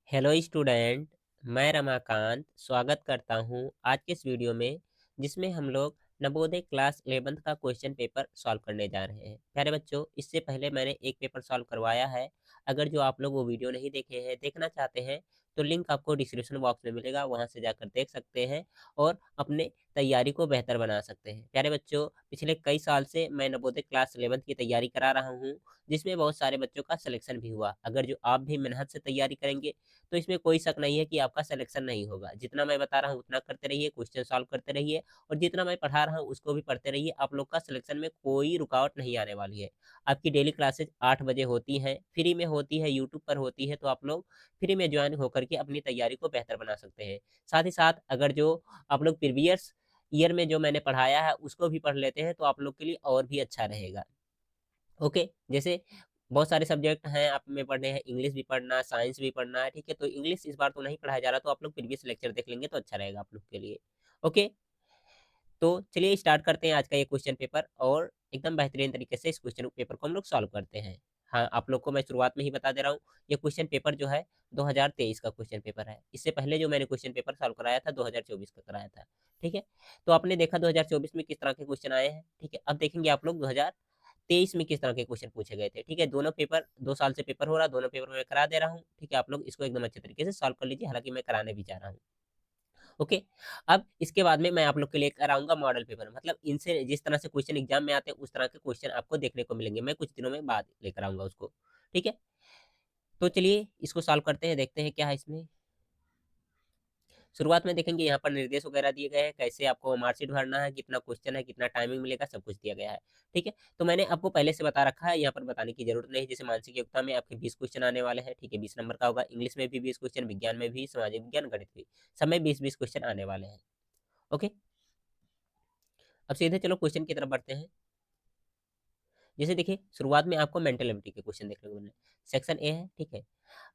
Hello student. मैं रमाकांत स्वागत करता हूं आज के इस वीडियो में, जिसमें हम लोग नवोदय क्लास 11th का क्वेश्चन पेपर सॉल्व करने जा रहे हैं। प्यारे बच्चों, इससे पहले मैंने एक पेपर सॉल्व करवाया है। अगर जो आप लोग वो वीडियो नहीं देखे हैं, देखना चाहते हैं, तो लिंक आपको डिस्क्रिप्शन बॉक्स में मिलेगा, वहां से जाकर देख सकते हैं और अपने तैयारी को बेहतर बना सकते हैं। प्यारे बच्चों, पिछले कई साल से मैं नवोदय क्लास 11th की तैयारी करा रहा हूँ, जिसमें बहुत सारे बच्चों का सिलेक्शन भी हुआ। अगर जो आप भी मेहनत से तैयारी करेंगे तो इसमें कोई शक नहीं है कि आपका सिलेक्शन नहीं होगा। जितना मैं बता रहा हूँ उतना करते रहिए, क्वेश्चन सॉल्व करते रहिए और जितना मैं पढ़ा रहा हूँ उसको भी पढ़ते रहिए। आप लोग का सिलेक्शन में कोई रुकावट नहीं आने वाली है। आपकी डेली क्लासेज 8 बजे होती हैं, फ्री में होती है, यूट्यूब पर होती है, तो आप लोग फ्री में ज्वाइन होकर के अपनी तैयारी को बेहतर बना सकते हैं। साथ ही साथ अगर जो आप लोग प्रीवियस ईयर में जो मैंने पढ़ाया है उसको भी पढ़ लेते हैं तो आप लोग के लिए और भी अच्छा रहेगा। ओके, जैसे बहुत सारे सब्जेक्ट हैं आप में पढ़ने हैं, इंग्लिश भी पढ़ना है, साइंस भी पढ़ना है, ठीक है? तो इंग्लिश इस बार तो नहीं पढ़ाया जा रहा, तो आप लोग प्रीवियस लेक्चर देख लेंगे तो अच्छा रहेगा आप लोग के लिए। ओके, तो चलिए स्टार्ट करते हैं आज का ये क्वेश्चन पेपर और एकदम बेहतरीन तरीके से इस क्वेश्चन पेपर को हम लोग सॉल्व करते हैं। हाँ, आप लोग को मैं शुरुआत में ही बता दे रहा हूँ, ये क्वेश्चन पेपर जो है 2023 का क्वेश्चन पेपर है। इससे पहले जो मैंने क्वेश्चन पेपर सॉल्व कराया था 2024 का कराया था, ठीक है? तो आपने देखा 2024 में किस तरह के क्वेश्चन आए हैं, ठीक है? अब देखेंगे आप लोग 2023 में किस तरह के क्वेश्चन पूछे गए थे, ठीक है? दोनों पेपर 2 साल से पेपर हो रहा है, दोनों पेपर मैं करा दे रहा हूँ, ठीक है? आप लोग इसको एकदम अच्छे तरीके से सॉल्व कर लीजिए, हालाँकि मैं कराने भी जा रहा हूँ। ओके, अब इसके बाद में मैं आप लोग के लिए लेकर आऊँगा मॉडल पेपर, मतलब इनसे जिस तरह से क्वेश्चन एग्ज़ाम में आते हैं, उस तरह के क्वेश्चन आपको देखने को मिलेंगे। मैं कुछ दिनों में बाद लेकर आऊँगा उसको, ठीक है? तो चलिए इसको सॉल्व करते हैं, देखते हैं क्या है इसमें। शुरुआत में देखेंगे यहाँ पर निर्देश वगैरह दिए गए हैं, कैसे आपको मार्कशीट भरना है, कितना क्वेश्चन है, कितना टाइमिंग मिलेगा, सब कुछ दिया गया है, ठीक है? तो मैंने आपको पहले से बता रखा है, यहाँ पर बताने की ज़रूरत नहीं। जैसे मानसिक योग्यता में आपके 20 क्वेश्चन आने वाले हैं, ठीक है? 20 नंबर का होगा, इंग्लिश में भी 20 क्वेश्चन, विज्ञान में भी, सामाजिक विज्ञान, गणित भी, सब में 20-20 क्वेश्चन आने वाले हैं, ओके? अब सीधे चलो क्वेश्चन की तरफ बढ़ते हैं। जैसे देखिए शुरुआत में आपको मेंटल एबिलिटी के क्वेश्चन देखने को मिल रहे हैं। सेक्शन ए है, ठीक है?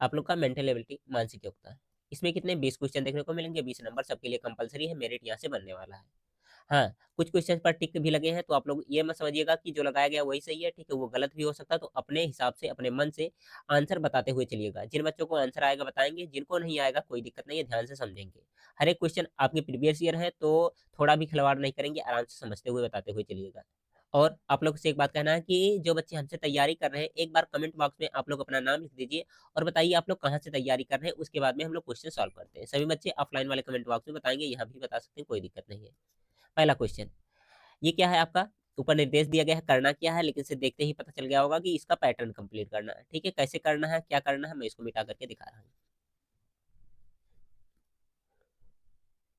आप लोग का मेंटल एबिलिटी मानसिक योग्यता है। इसमें कितने 20 क्वेश्चन देखने को मिलेंगे, 20 नंबर सबके लिए कंपल्सरी है, मेरिट यहाँ से बनने वाला है। हाँ, कुछ क्वेश्चन पर टिक भी लगे हैं, तो आप लोग ये मत समझिएगा कि जो लगाया गया वही सही है, ठीक है? वो गलत भी हो सकता है, तो अपने हिसाब से, अपने मन से आंसर बताते हुए चलिएगा। जिन बच्चों को आंसर आएगा बताएँगे, जिनको नहीं आएगा कोई दिक्कत नहीं है, ध्यान से समझेंगे। हर एक क्वेश्चन आपके प्रीवियस ईयर है, तो थोड़ा भी खिलवाड़ नहीं करेंगे, आराम से समझते हुए बताते हुए चलिएगा। और आप लोग से एक बात कहना है कि जो बच्चे हमसे तैयारी कर रहे हैं, एक बार कमेंट बॉक्स में आप लोग अपना नाम लिख दीजिए और बताइए आप लोग कहाँ से तैयारी कर रहे हैं, उसके बाद में हम लोग क्वेश्चन सॉल्व करते हैं। सभी बच्चे ऑफलाइन वाले कमेंट बॉक्स में बताएँगे, यहाँ भी बता सकते हैं, कोई दिक्कत नहीं है। पहला क्वेश्चन, ये क्या है आपका? ऊपर निर्देश दिया गया है, करना क्या है, लेकिन इसे देखते ही पता चल गया होगा कि इसका पैटर्न कंप्लीट करना है, ठीक है? कैसे करना है, क्या करना है, मैं इसको मिटा करके दिखा रहा हूँ।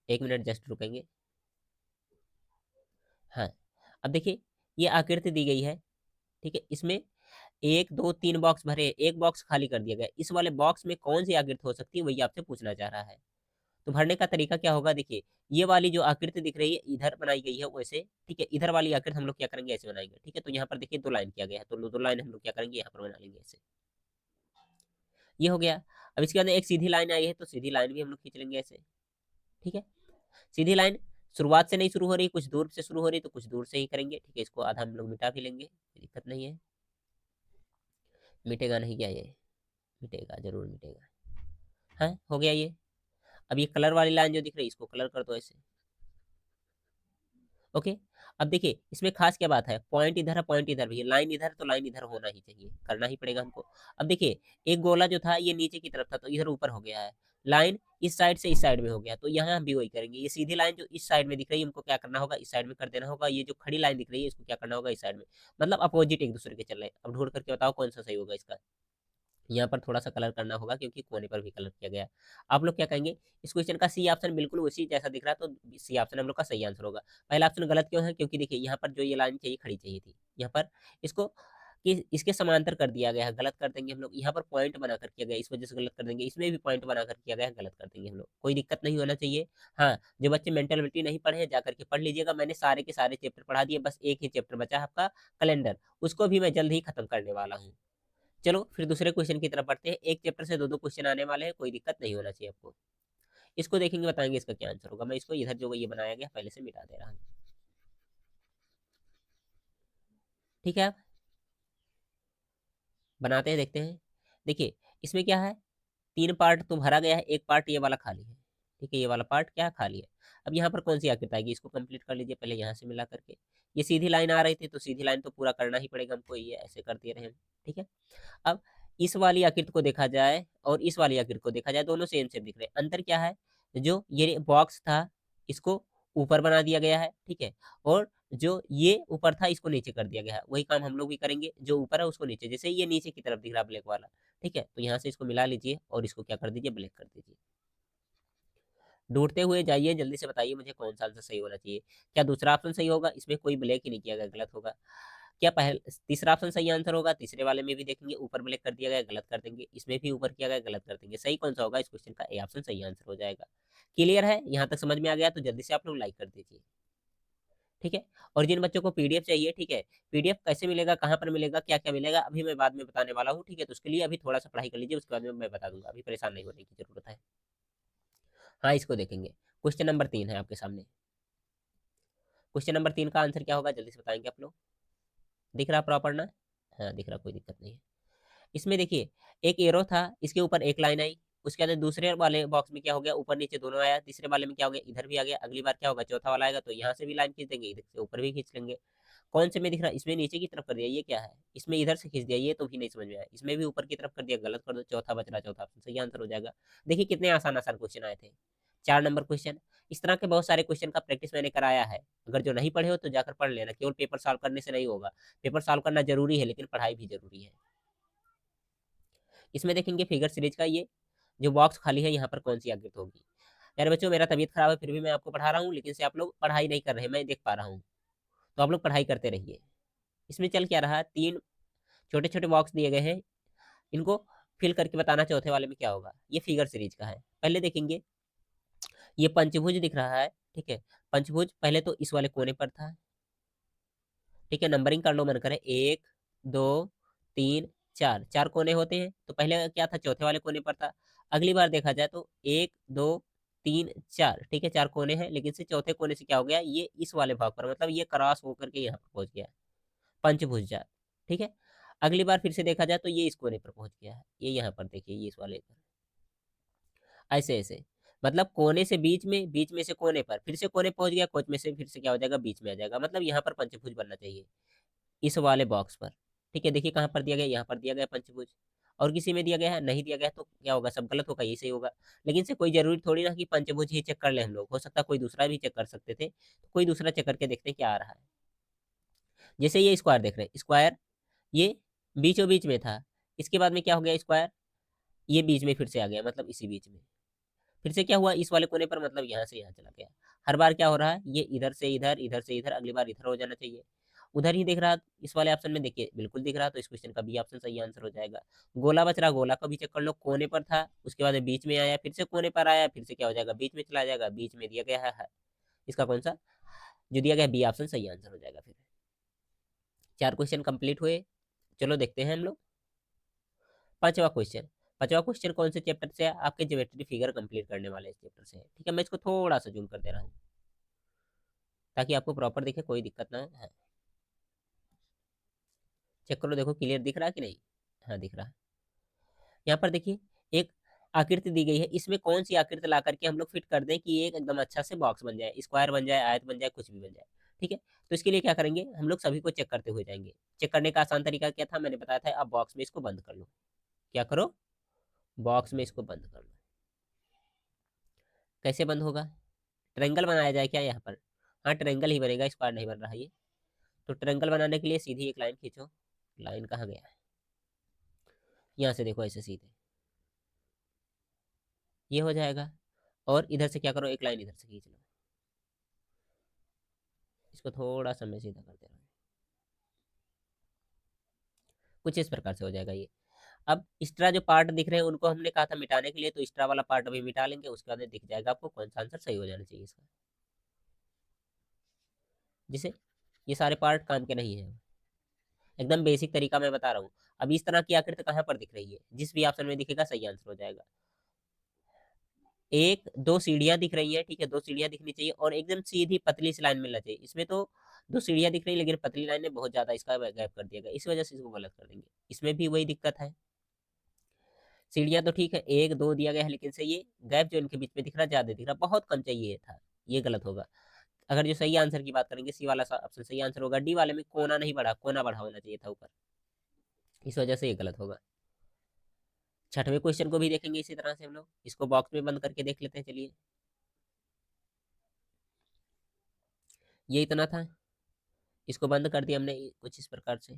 1 मिनट जस्ट रुकेंगे। हाँ, अब देखिए ये आकृति दी गई है, ठीक है? इसमें 1, 2, 3 बॉक्स भरे, 1 बॉक्स खाली कर दिया गया है। इस वाले बॉक्स में कौन-सी आकृति हो सकती है, वही आपसे पूछना चाह रहा है। तो भरने का तरीका क्या होगा देखिए, ये वाली जो आकृति दिख रही है, इधर बनाई गई है वैसे, ठीक है? इधर वाली आकृति हम लोग क्या करेंगे, ऐसे बनाएँगे, ठीक है? तो यहाँ पर देखिए 2 लाइन किया गया है, तो 2 लाइन हम लोग क्या करेंगे, यहाँ पर बना लेंगे ऐसे। ये हो गया। अब इसके बाद एक सीधी लाइन आई है, तो सीधी लाइन भी हम लोग खींच लेंगे ऐसे, ठीक है? सीधी लाइन शुरुआत से नहीं शुरू हो रही, कुछ दूर से शुरू हो रही, तो कुछ दूर से ही करेंगे, ठीक है? इसको आधा हम लोग मिटा भी लेंगे, कोई दिक्कत नहीं है। मिटेगा नहीं क्या ये? मिटेगा, ज़रूर मिटेगा। हाँ, हो गया ये। अब ये कलर वाली लाइन जो दिख रही है, इसको कलर कर दो ऐसे। ओके, अब देखिए इसमें खास क्या बात है, पॉइंट इधर है, पॉइंट इधर भी है, लाइन इधर तो लाइन इधर होना ही चाहिए, करना ही पड़ेगा हमको। अब देखिए एक गोला जो था ये नीचे की तरफ था, तो इधर ऊपर हो गया है। लाइन इस साइड से इस साइड में हो गया, तो यहाँ हम भी वही करेंगे। ये सीधी लाइन जो इस साइड में दिख रही है, हमको क्या करना होगा, इस साइड में कर देना होगा। ये जो खड़ी लाइन दिख रही है, इसको क्या करना होगा, इस साइड में। मतलब अपोजिट एक दूसरे के चल रहे हैं। अब ढूंढ करके बताओ कौन सा सही होगा इसका। यहाँ पर थोड़ा-सा कलर करना होगा क्योंकि कोने पर भी कलर किया गया है। आप लोग क्या कहेंगे, इस क्वेश्चन का सी ऑप्शन बिल्कुल उसी जैसा दिख रहा है, तो सी ऑप्शन हम लोग का सही आंसर होगा। पहला ऑप्शन गलत क्यों है? क्योंकि देखिए यहाँ पर जो ये लाइन चाहिए, खड़ी चाहिए थी। यहाँ पर इसको इसके समांतर कर दिया गया है, गलत कर देंगे हम लोग। यहाँ पर पॉइंट बनाकर किया गया है, इस वजह से गलत कर देंगे। इसमें भी पॉइंट बनाकर किया गया है, गलत कर देंगे हम लोग। कोई दिक्कत नहीं होना चाहिए। हाँ, जो बच्चे मेंटल एबिलिटी नहीं पढ़े हैं, जाकर के पढ़ लीजिएगा। मैंने सारे के सारे चैप्टर पढ़ा दिए, बस एक ही चैप्टर बचा है आपका कैलेंडर। उसको भी मैं जल्द ही खत्म करने वाला हूँ। चलो फिर दूसरे क्वेश्चन की तरफ बढ़ते हैं। एक चैप्टर से 2-2 क्वेश्चन आने वाले हैं, कोई दिक्कत नहीं होना चाहिए आपको। इसको देखेंगे, बताएँगे इसका क्या आंसर होगा। मैं इसको इधर जो ये बनाया गया पहले से मिटा दे रहा हूँ। ठीक है, बनाते हैं, देखते हैं। देखिए, इसमें क्या है, 3 पार्ट तो भरा गया है, 1 पार्ट ये वाला खाली है, ठीक है? ये वाला पार्ट क्या है? खाली है। अब यहाँ पर कौन-सी आकृति आएगी? इसको कंप्लीट कर लीजिए पहले यहाँ से मिला करके। ये सीधी लाइन आ रही थी, तो सीधी लाइन तो पूरा करना ही पड़ेगा हमको, ये ऐसे कर दे रहे हैं, ठीक है? अब इस वाली आकृति को देखा जाए और इस वाली आकृति को देखा जाए, दोनों सेम सेम दिख रहे हैं। अंतर क्या है? जो ये बॉक्स था, इसको ऊपर बना दिया गया है, ठीक है? और जो ये ऊपर था, इसको नीचे कर दिया गया है। वही काम हम लोग भी करेंगे, जो ऊपर है उसको नीचे। जैसे ये नीचे की तरफ दिख रहा है ब्लैक वाला, ठीक है? तो यहाँ से इसको मिला लीजिए और इसको क्या कर दीजिए? ब्लैक कर दीजिए। ढूँढते हुए जाइए, जल्दी से बताइए मुझे कौन-सा आंसर सही होना चाहिए। क्या दूसरा ऑप्शन सही होगा? इसमें कोई ब्लैक ही नहीं किया गया, गलत होगा। क्या तीसरा ऑप्शन सही आंसर होगा? तीसरे वाले में भी देखेंगे ऊपर ब्लैक कर दिया गया है, गलत कर देंगे। इसमें भी ऊपर किया गया है, गलत कर देंगे। सही कौन-सा होगा? इस क्वेश्चन का ए ऑप्शन सही आंसर हो जाएगा। क्लियर है? यहाँ तक समझ में आ गया तो जल्दी से आप लोग लाइक कर दीजिए। ठीक है? और जिन बच्चों को पीडीएफ चाहिए, ठीक है? पीडीएफ कैसे मिलेगा, कहाँ पर मिलेगा, क्या-क्या मिलेगा, अभी मैं बाद में बताने वाला हूँ, ठीक है? तो उसके लिए अभी थोड़ा-सा पढ़ाई कर लीजिए, उसके बाद में मैं बता दूँगा। अभी परेशान नहीं होने की ज़रूरत है। हाँ, इसको देखेंगे। क्वेश्चन नंबर 3 है आपके सामने। क्वेश्चन नंबर 3 का आंसर क्या होगा? जल्दी से बताएँगे आप लोग। दिख रहा प्रॉपर ना? हाँ, दिख रहा, कोई दिक्कत नहीं है। इसमें देखिए, एक एरो था, इसके ऊपर एक लाइन आई, उसके बाद दूसरे वाले बॉक्स में क्या हो गया, ऊपर-नीचे दोनों आया, तीसरे वाले में क्या हो गया, इधर भी आ गया, अगली बार क्या होगा, चौथा वाला आएगा तो यहाँ से भी लाइन खींच देंगे, इधर से ऊपर भी खींच लेंगे। कौन से में दिख रहा है? इसमें नीचे की तरफ कर दिया, ये क्या है? इसमें इधर से खींच दिया, ये तो भी नहीं समझ में आया। इसमें भी ऊपर की तरफ कर दिया, गलत कर दो, चौथा बच रहा, चौथा ऑप्शन सही आंसर हो जाएगा। देखिए कितने आसान-आसान क्वेश्चन आए थे। 4 नंबर क्वेश्चन। इस तरह के बहुत सारे क्वेश्चन का प्रैक्टिस मैंने कराया है। अगर जो नहीं पढ़े हो तो जाकर पढ़ लेना, केवल पेपर सॉल्व करने से नहीं होगा। पेपर सॉल्व करना ज़रूरी है, लेकिन पढ़ाई भी ज़रूरी है। इसमें देखेंगे फिगर सीरीज का ये जो बॉक्स खाली है, यहाँ पर कौन-सी आकृति होगी? प्यारे बच्चों, मेरा तबीयत खराब है, फिर भी मैं आपको पढ़ा रहा हूँ, लेकिन से आप लोग पढ़ाई नहीं कर रहे हैं, मैं देख पा रहा हूँ। तो आप लोग पढ़ाई करते रहिए। इसमें चल क्या रहा है, 3 छोटे-छोटे बॉक्स दिए गए हैं, इनको फिल करके बताना चौथे वाले में क्या होगा। ये फिगर सीरीज का है। पहले देखेंगे, ये पंचभुज दिख रहा है, ठीक है? पंचभुज पहले तो इस वाले कोने पर था, ठीक है? नंबरिंग कर लो मन करे 1, 2, 3, 4, 4 कोने होते हैं, तो पहले क्या था, चौथे वाले कोने पर था। अगली बार देखा जाए तो 1, 2, 3, 4, ठीक है? 4 कोने हैं, लेकिन से चौथे कोने से क्या हो गया, ये इस वाले भाग पर, मतलब ये क्रॉस होकर के यहाँ पर पहुँच गया, पंचभुजा, ठीक है? अगली बार फिर से देखा जाए तो ये इस कोने पर पहुँच गया है, ये यहाँ पर देखिए, ये इस वाले पर। ऐसे-ऐसे, मतलब कोने से बीच में से कोने पर, फिर से कोने पहुँच गया, कोच में से फिर से क्या हो जाएगा, बीच में आ जाएगा, मतलब यहाँ पर पंचभुज बनना चाहिए। इस वाले बॉक्स पर, ठीक है? देखिए कहाँ पर दिया गया है, यहाँ पर दिया गया है पंचभुज। और किसी में दिया गया है, नहीं दिया गया है, तो क्या होगा, सब गलत होगा, यही सही होगा। लेकिन से कोई ज़रूरी थोड़ी ना कि पंचभुज ही चेक कर लें हम लोग, हो सकता है कोई दूसरा भी चेक कर सकते थे। तो कोई दूसरा चेक करके देखते हैं क्या आ रहा है। जैसे ये स्क्वायर देख रहे हैं, स्क्वायर ये बीचों-बीच में था, इसके बाद में क्या हो गया स्क्वायर, ये बीच में फिर से आ गया, मतलब इसी बीच में। फिर से क्या हुआ, इस वाले कोने पर, मतलब यहाँ से यहाँ चला गया। हर बार क्या हो रहा है, ये इधर से इधर, अगली बार इधर हो जाना चाहिए। उधर ही दिख रहा, इस वाले ऑप्शन में देखिए बिल्कुल दिख रहा, तो इस क्वेश्चन का बी ऑप्शन सही आंसर हो जाएगा। गोला बच रहा, गोला को भी चेक कर लो, कोने पर था, उसके बाद में बीच में आया, फिर से कोने पर आया, फिर से क्या हो जाएगा, बीच में चला जाएगा, बीच में दिया गया है। इसका कौन-सा जो दिया गया है, बी ऑप्शन सही आंसर हो जाएगा फिर। 4 क्वेश्चन कंप्लीट हुए। चलो देखते हैं हम लोग 5वां क्वेश्चन। 5वां क्वेश्चन कौन से चैप्टर से है? आपके ज्योमेट्री फिगर कंप्लीट करने वाले इस चैप्टर से है। ठीक है, मैं इसको थोड़ा-सा ज़ूम कर दे रहा हूँ, ताकि आपको प्रॉपर दिखे, कोई दिक्कत ना हो। हाँ, चेक करो, देखो क्लियर दिख रहा है कि नहीं? हाँ, दिख रहा है। यहाँ पर देखिए, एक आकृति दी गई है, इसमें कौन-सी आकृति ला करके हम लोग फिट कर दें कि ये एक एकदम अच्छा से बॉक्स बन जाए, स्क्वायर बन जाए, आयत बन जाए, कुछ भी बन जाए। ठीक है? तो इसके लिए क्या करेंगे, हम लोग सभी को चेक करते हुए जाएँगे। चेक करने का आसान तरीका क्या था? मैंने बताया था, आप बॉक्स में इसको बंद कर लो। क्या करो? बॉक्स में इसको बंद कर लो। कैसे बंद होगा? ट्रायंगल बनाया जाए क्या यहाँ पर? हाँ, ट्रायंगल ही बनेगा, स्क्वायर नहीं बन रहा है ये। तो ट्रायंगल बनाने के लिए सीधी एक लाइन खींचो। लाइन कहाँ गया है? यहाँ से देखो, ऐसे सीधे। ये हो जाएगा। और इधर से क्या करो, एक लाइन इधर से खींच लो। इसको थोड़ा-सा मैं सीधा कर दे रहा हूँ। कुछ इस प्रकार से हो जाएगा ये। अब एक्स्ट्रा जो पार्ट दिख रहे हैं, उनको हमने कहा था मिटाने के लिए, तो एक्स्ट्रा वाला पार्ट अभी मिटा लेंगे, उसके बाद में दिख जाएगा आपको कौन-सा आंसर सही हो जाना चाहिए इसका। जैसे ये सारे पार्ट काम के नहीं हैं। एकदम बेसिक तरीका मैं बता रहा हूँ। अब इस तरह की आकृति कहाँ पर दिख रही है? जिस भी ऑप्शन में दिखेगा सही आंसर हो जाएगा। 1, 2 सीढ़ियाँ दिख रही हैं, ठीक है? 2 सीढ़ियाँ दिखनी चाहिए और एकदम सीधी पतली सी लाइन मिलना चाहिए। इसमें तो 2 सीढ़ियाँ दिख रही हैं, लेकिन पतली लाइन ने बहुत ज़्यादा इसका गैप कर दिया गया, इस वजह से इसको गलत कर देंगे। इसमें भी वही दिक्कत है। सीढ़ियाँ तो ठीक है, 1, 2 दिया गया है, लेकिन से ये गैप जो इनके बीच में दिख रहा है ज़्यादा दिख रहा है, बहुत कम चाहिए था, ये गलत होगा। अगर जो सही आंसर की बात करेंगे, सी वाला ऑप्शन सही आंसर होगा। डी वाले में कोना नहीं बढ़ा, कोना बढ़ा होना चाहिए था ऊपर, इस वजह से ये गलत होगा। छठवें क्वेश्चन को भी देखेंगे इसी तरह से हम लोग, इसको बॉक्स में बंद करके देख लेते हैं, चलिए। ये इतना था, इसको बंद कर दिया हमने कुछ इस प्रकार से।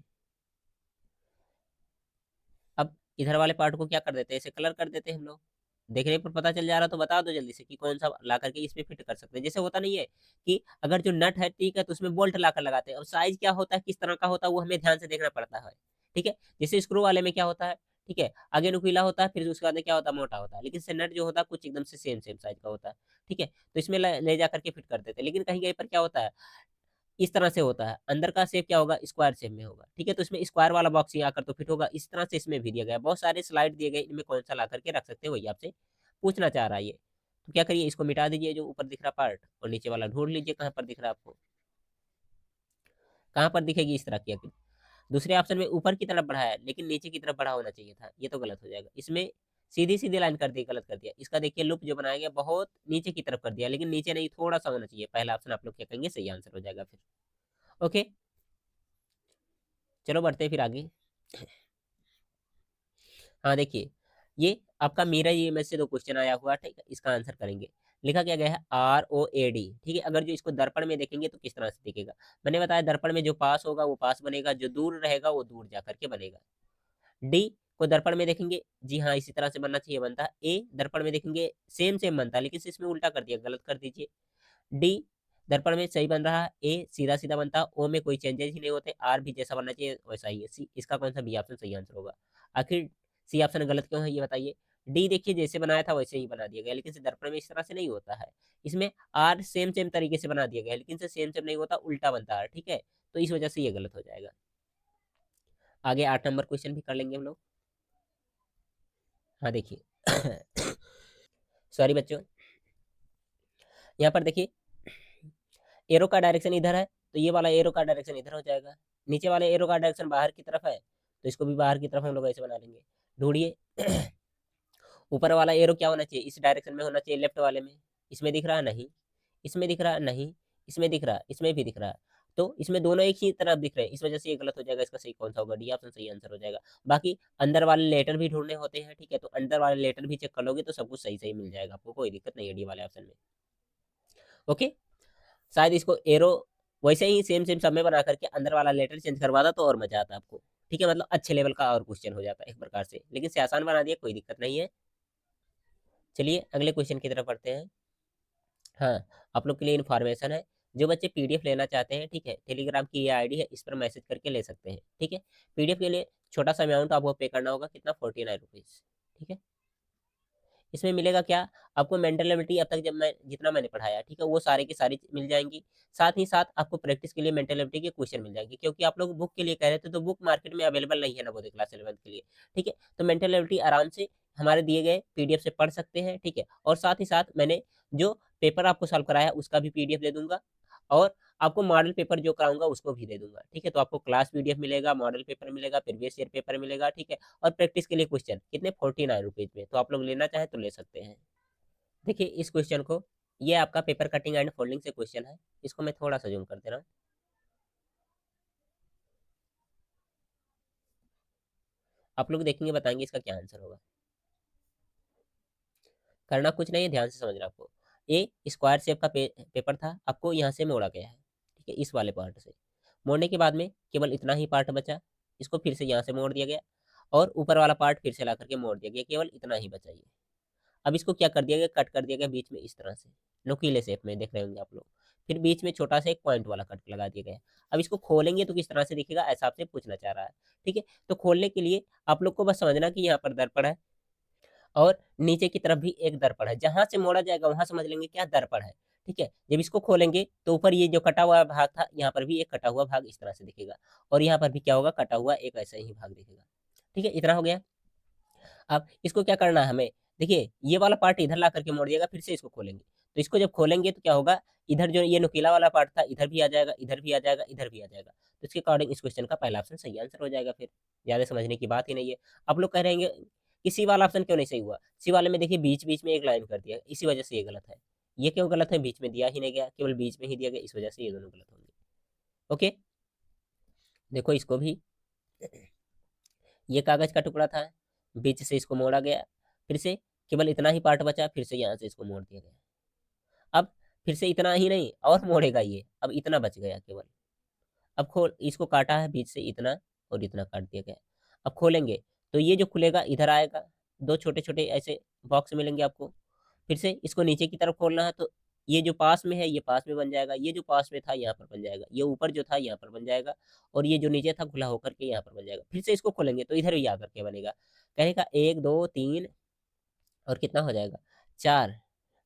अब इधर वाले पार्ट को क्या कर देते हैं, इसे कलर कर देते हैं हम लोग। देखने पर पता चल जा रहा तो बता दो जल्दी से कि कौन सा ला करके इसमें फिट कर सकते हैं। जैसे होता नहीं है कि अगर जो नट है ठीक है तो उसमें बोल्ट लाकर लगाते हैं, और साइज क्या होता है किस तरह का होता है वो हमें ध्यान से देखना पड़ता है, ठीक है। जैसे स्क्रू वाले में क्या होता है, ठीक है, आगे नुकीला होता है, फिर उसके बाद में क्या होता है, मोटा होता है, लेकिन से नट जो होता है कुछ एकदम से सेम सेम साइज का होता है, ठीक है। तो इसमें ले जा करके फिट कर देते हैं, लेकिन कहीं कहीं पर क्या होता है, इस तरह से होता है, अंदर का शेप क्या होगा, स्क्वायर शेप में होगा, ठीक है। तो इसमें स्क्वायर वाला बॉक्स ही आकर तो फिट होगा, इस तरह से इसमें भी दिया गया है। बहुत सारे स्लाइड दिए गए, इनमें कौन सा ला करके रख सकते हैं वही आपसे पूछना चाह रहा है ये। तो क्या करिए, इसको मिटा दीजिए जो ऊपर दिख रहा पार्ट, और नीचे वाला ढूंढ लीजिए कहाँ पर दिख रहा है आपको, कहाँ पर दिखेगी इस तरह की आकृति। दूसरे ऑप्शन में ऊपर की तरफ बढ़ाया लेकिन नीचे की तरफ बढ़ा होना चाहिए था, ये तो गलत हो जाएगा। इसमें सीधी सीधी लाइन कर दी, गलत कर दिया। इसका देखिए लूप जो बनाया गया बहुत नीचे की तरफ कर दिया, लेकिन नीचे नहीं, थोड़ा सा होना चाहिए। पहला ऑप्शन आप लोग क्या कहेंगे, सही आंसर हो जाएगा फिर। ओके, चलो बढ़ते हैं फिर आगे। हाँ देखिए, ये आपका मिरर इमेज से दो क्वेश्चन आया हुआ, ठीक है, इसका आंसर करेंगे। लिखा क्या गया है, ROAD, ठीक है। अगर जो इसको दर्पण में देखेंगे तो किस तरह से दिखेगा, मैंने बताया दर्पण में जो पास होगा वो पास बनेगा, जो दूर रहेगा वो दूर जा करके बनेगा। डी को दर्पण में देखेंगे, जी हाँ इसी तरह से बनना चाहिए, बनता है। ए दर्पण में देखेंगे सेम सेम बनता है, लेकिन इसमें उल्टा कर दिया, गलत कर दीजिए। डी दर्पण में सही बन रहा है, ए सीधा सीधा बनता है, ओ में कोई चेंजेस ही नहीं होते, आर भी जैसा बनना चाहिए वैसा ही है। सी, इसका कौन सा बी ऑप्शन सही आंसर होगा। आखिर सी ऑप्शन गलत क्यों है ये बताइए। डी देखिए जैसे बनाया था वैसे ही बना दिया गया, लेकिन से दर्पण में इस तरह से नहीं होता है। इसमें आर सेम सेम तरीके से बना दिया गया है, लेकिन से सेम सेम नहीं होता, उल्टा बनता है, ठीक है। तो इस वजह से ये गलत हो जाएगा। आगे 8 नंबर क्वेश्चन भी कर लेंगे हम लोग। हाँ देखिए सॉरी बच्चों, यहाँ पर देखिए एरो का डायरेक्शन इधर है, तो ये वाला एरो का डायरेक्शन इधर हो जाएगा। नीचे वाले एरो का डायरेक्शन बाहर की तरफ है, तो इसको भी बाहर की तरफ हम लोग ऐसे बना लेंगे। ढूंढिए ऊपर वाला एरो क्या होना चाहिए, इस डायरेक्शन में होना चाहिए, लेफ्ट वाले में। इसमें दिख रहा है नहीं, इसमें दिख रहा है नहीं, इसमें दिख रहा है, इसमें भी दिख रहा है। तो इसमें दोनों एक ही तरफ दिख रहे हैं, इस वजह से ये गलत हो जाएगा। इसका सही कौन सा होगा, डी ऑप्शन सही आंसर हो जाएगा। बाकी अंदर वाले लेटर भी ढूंढने होते हैं, ठीक है, तो अंदर वाले लेटर भी चेक कर लोगे तो सब कुछ सही सही मिल जाएगा आपको, कोई दिक्कत नहीं है डी वाले ऑप्शन में। ओके, शायद इसको एरो वैसे ही सेम सेम सब में बना करके अंदर वाला लेटर चेंज करवाता तो और मजा आता आपको, ठीक है, मतलब अच्छे लेवल का और क्वेश्चन हो जाता है एक प्रकार से, लेकिन से आसान बना दिया, कोई दिक्कत नहीं है। चलिए अगले क्वेश्चन की तरफ बढ़ते हैं। हाँ, आप लोग के लिए इन्फॉर्मेशन है, जो बच्चे पीडीएफ लेना चाहते हैं, ठीक है, टेलीग्राम की ये आईडी है, इस पर मैसेज करके ले सकते हैं, ठीक है। पीडीएफ के लिए छोटा सा अमाउंट आपको पे करना होगा, कितना, 49 रुपीज़, ठीक है। इसमें मिलेगा क्या, आपको मेंटल एबिलिटी अब तक जब मैं जितना मैंने पढ़ाया, ठीक है, वो सारे की सारी मिल जाएंगी। साथ ही साथ आपको प्रैक्टिस के लिए मेंटल एबिलिटी के क्वेश्चन मिल जाएंगे, क्योंकि आप लोग बुक के लिए कह रहे थे, तो बुक मार्केट में अवेलेबल नहीं है नवोदय क्लास 11 के लिए, ठीक है। तो मेंटल एबिलिटी आराम से हमारे दिए गए पीडीएफ से पढ़ सकते हैं, ठीक है। और साथ ही साथ मैंने जो पेपर आपको सॉल्व कराया उसका भी पीडीएफ दे दूंगा, और आपको मॉडल पेपर जो कराऊंगा उसको भी दे दूंगा, ठीक है। तो आपको क्लास पीडीएफ मिलेगा, मॉडल पेपर मिलेगा, प्रीवियस ईयर पेपर मिलेगा, ठीक है। और प्रैक्टिस के लिए क्वेश्चन कितने, 49 रुपीज में, तो आप लोग लेना चाहें तो ले सकते हैं। देखिए इस क्वेश्चन को, ये आपका पेपर कटिंग एंड फोल्डिंग से क्वेश्चन है, इसको मैं थोड़ा सा जूम कर दे रहा हूँ। आप लोग देखेंगे बताएंगे इसका क्या आंसर होगा। करना कुछ नहीं है, ध्यान से समझना आपको। ये स्क्वायर शेप का पेपर था, आपको यहाँ से मोड़ा गया है, ठीक है, इस वाले पार्ट से। मोड़ने के बाद में केवल इतना ही पार्ट बचा, इसको फिर से यहाँ से मोड़ दिया गया, और ऊपर वाला पार्ट फिर से ला करके मोड़ दिया गया, केवल इतना ही बचा ये। अब इसको क्या कर दिया गया, कट कर दिया गया बीच में इस तरह से, नुकीले शेप में देख रहे होंगे आप लोग। फिर बीच में छोटा सा एक पॉइंट वाला कट लगा दिया गया। अब इसको खोलेंगे तो किस तरह से दिखेगा, ऐसा आपसे पूछना चाह रहा है, ठीक है। तो खोलने के लिए आप लोग को बस समझना कि यहाँ पर दर्पण है, और नीचे की तरफ भी एक दर्पण है, जहां से मोड़ा जाएगा वहां समझ लेंगे क्या दर्पण है, ठीक है। जब इसको खोलेंगे तो ऊपर ये जो कटा हुआ भाग था, यहाँ पर भी एक कटा हुआ भाग इस तरह से दिखेगा, और यहाँ पर भी क्या होगा, कटा हुआ एक ऐसा ही भाग दिखेगा, ठीक है, इतना हो गया। अब इसको क्या करना है हमें, देखिए ये वाला पार्ट इधर ला करके मोड़ दिएगा, फिर से इसको खोलेंगे, तो इसको जब खोलेंगे तो क्या होगा, इधर जो ये नुकीला वाला पार्ट था इधर भी आ जाएगा, इधर भी आ जाएगा, इधर भी आ जाएगा। तो इसके अकॉर्डिंग इस क्वेश्चन का पहला ऑप्शन सही आंसर हो जाएगा, फिर ज्यादा समझने की बात ही नहीं है। आप लोग कह रहेंगे कि सी वाला ऑप्शन क्यों नहीं सही हुआ? सी वाले में देखिए बीच बीच में एक लाइन कर दिया, इसी वजह से ये गलत है। ये क्यों गलत है? बीच में दिया ही नहीं गया, केवल बीच में ही दिया गया, इस वजह से ये दोनों गलत होंगे। ओके, देखो इसको भी, ये कागज का टुकड़ा था, बीच से इसको मोड़ा गया, फिर से केवल इतना ही पार्ट बचा, फिर से यहाँ से इसको मोड़ दिया गया। अब फिर से इतना ही नहीं और मोड़ेगा ये, अब इतना बच गया केवल। अब खोल, इसको काटा है बीच से इतना और इतना काट दिया गया। अब खोलेंगे तो ये जो खुलेगा इधर आएगा, दो छोटे छोटे ऐसे बॉक्स मिलेंगे आपको। फिर से इसको नीचे की तरफ खोलना है तो ये जो पास में है ये पास में बन जाएगा, ये जो पास में था यहाँ पर बन जाएगा, ये ऊपर जो था यहाँ पर बन जाएगा, और ये जो नीचे था खुला होकर के यहाँ पर बन जाएगा। फिर से इसको खोलेंगे तो इधर भी आकर के बनेगा। कहेगा 1 2 3 और कितना हो जाएगा 4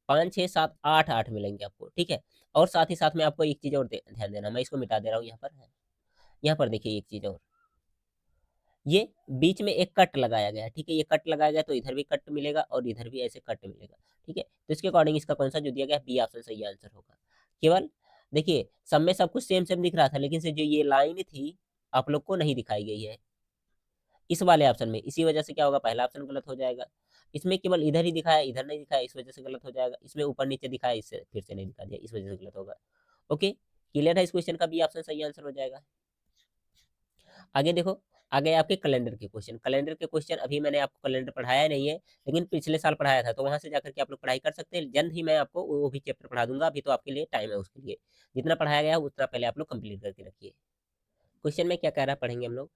5 6 7 8 8 मिलेंगे आपको, ठीक है। और साथ ही साथ में आपको एक चीज और ध्यान देना, मैं इसको मिटा दे रहा हूँ यहाँ पर। यहाँ पर देखिए एक चीज और, ये बीच में एक कट लगाया गया है, ठीक है। ये कट लगाया गया तो इधर भी कट मिलेगा और इधर भी ऐसे कट मिलेगा, ठीक है। तो इसके अकॉर्डिंग इसका कौन सा जो दिया गया बी ऑप्शन सही आंसर होगा। केवल देखिए सब में सब कुछ सेम सेम दिख रहा था, लेकिन से जो ये लाइन थी आप लोग को नहीं दिखाई गई है इस वाले ऑप्शन में, इसी वजह से क्या होगा पहला ऑप्शन गलत हो जाएगा। इसमें केवल इधर ही दिखाया, इधर नहीं दिखाया, इस वजह से गलत हो जाएगा। इसमें ऊपर नीचे दिखाया, इससे फिर से नहीं दिखा दिया, इस वजह से गलत होगा। ओके, क्लियर है? इस क्वेश्चन का बी ऑप्शन सही आंसर हो जाएगा। आगे देखो, आगे आपके कैलेंडर के क्वेश्चन। कैलेंडर के क्वेश्चन अभी मैंने आपको कैलेंडर पढ़ाया नहीं है, लेकिन पिछले साल पढ़ाया था, तो वहां से जाकर के आप लोग पढ़ाई कर सकते हैं। जल्द ही मैं आपको वो भी चैप्टर पढ़ा दूंगा, अभी तो आपके लिए टाइम है उसके लिए। जितना पढ़ाया गया उतना पहले आप लोग कंप्लीट करके रखिए। क्वेश्चन में क्या कह रहा है पढ़ेंगे हम लोग।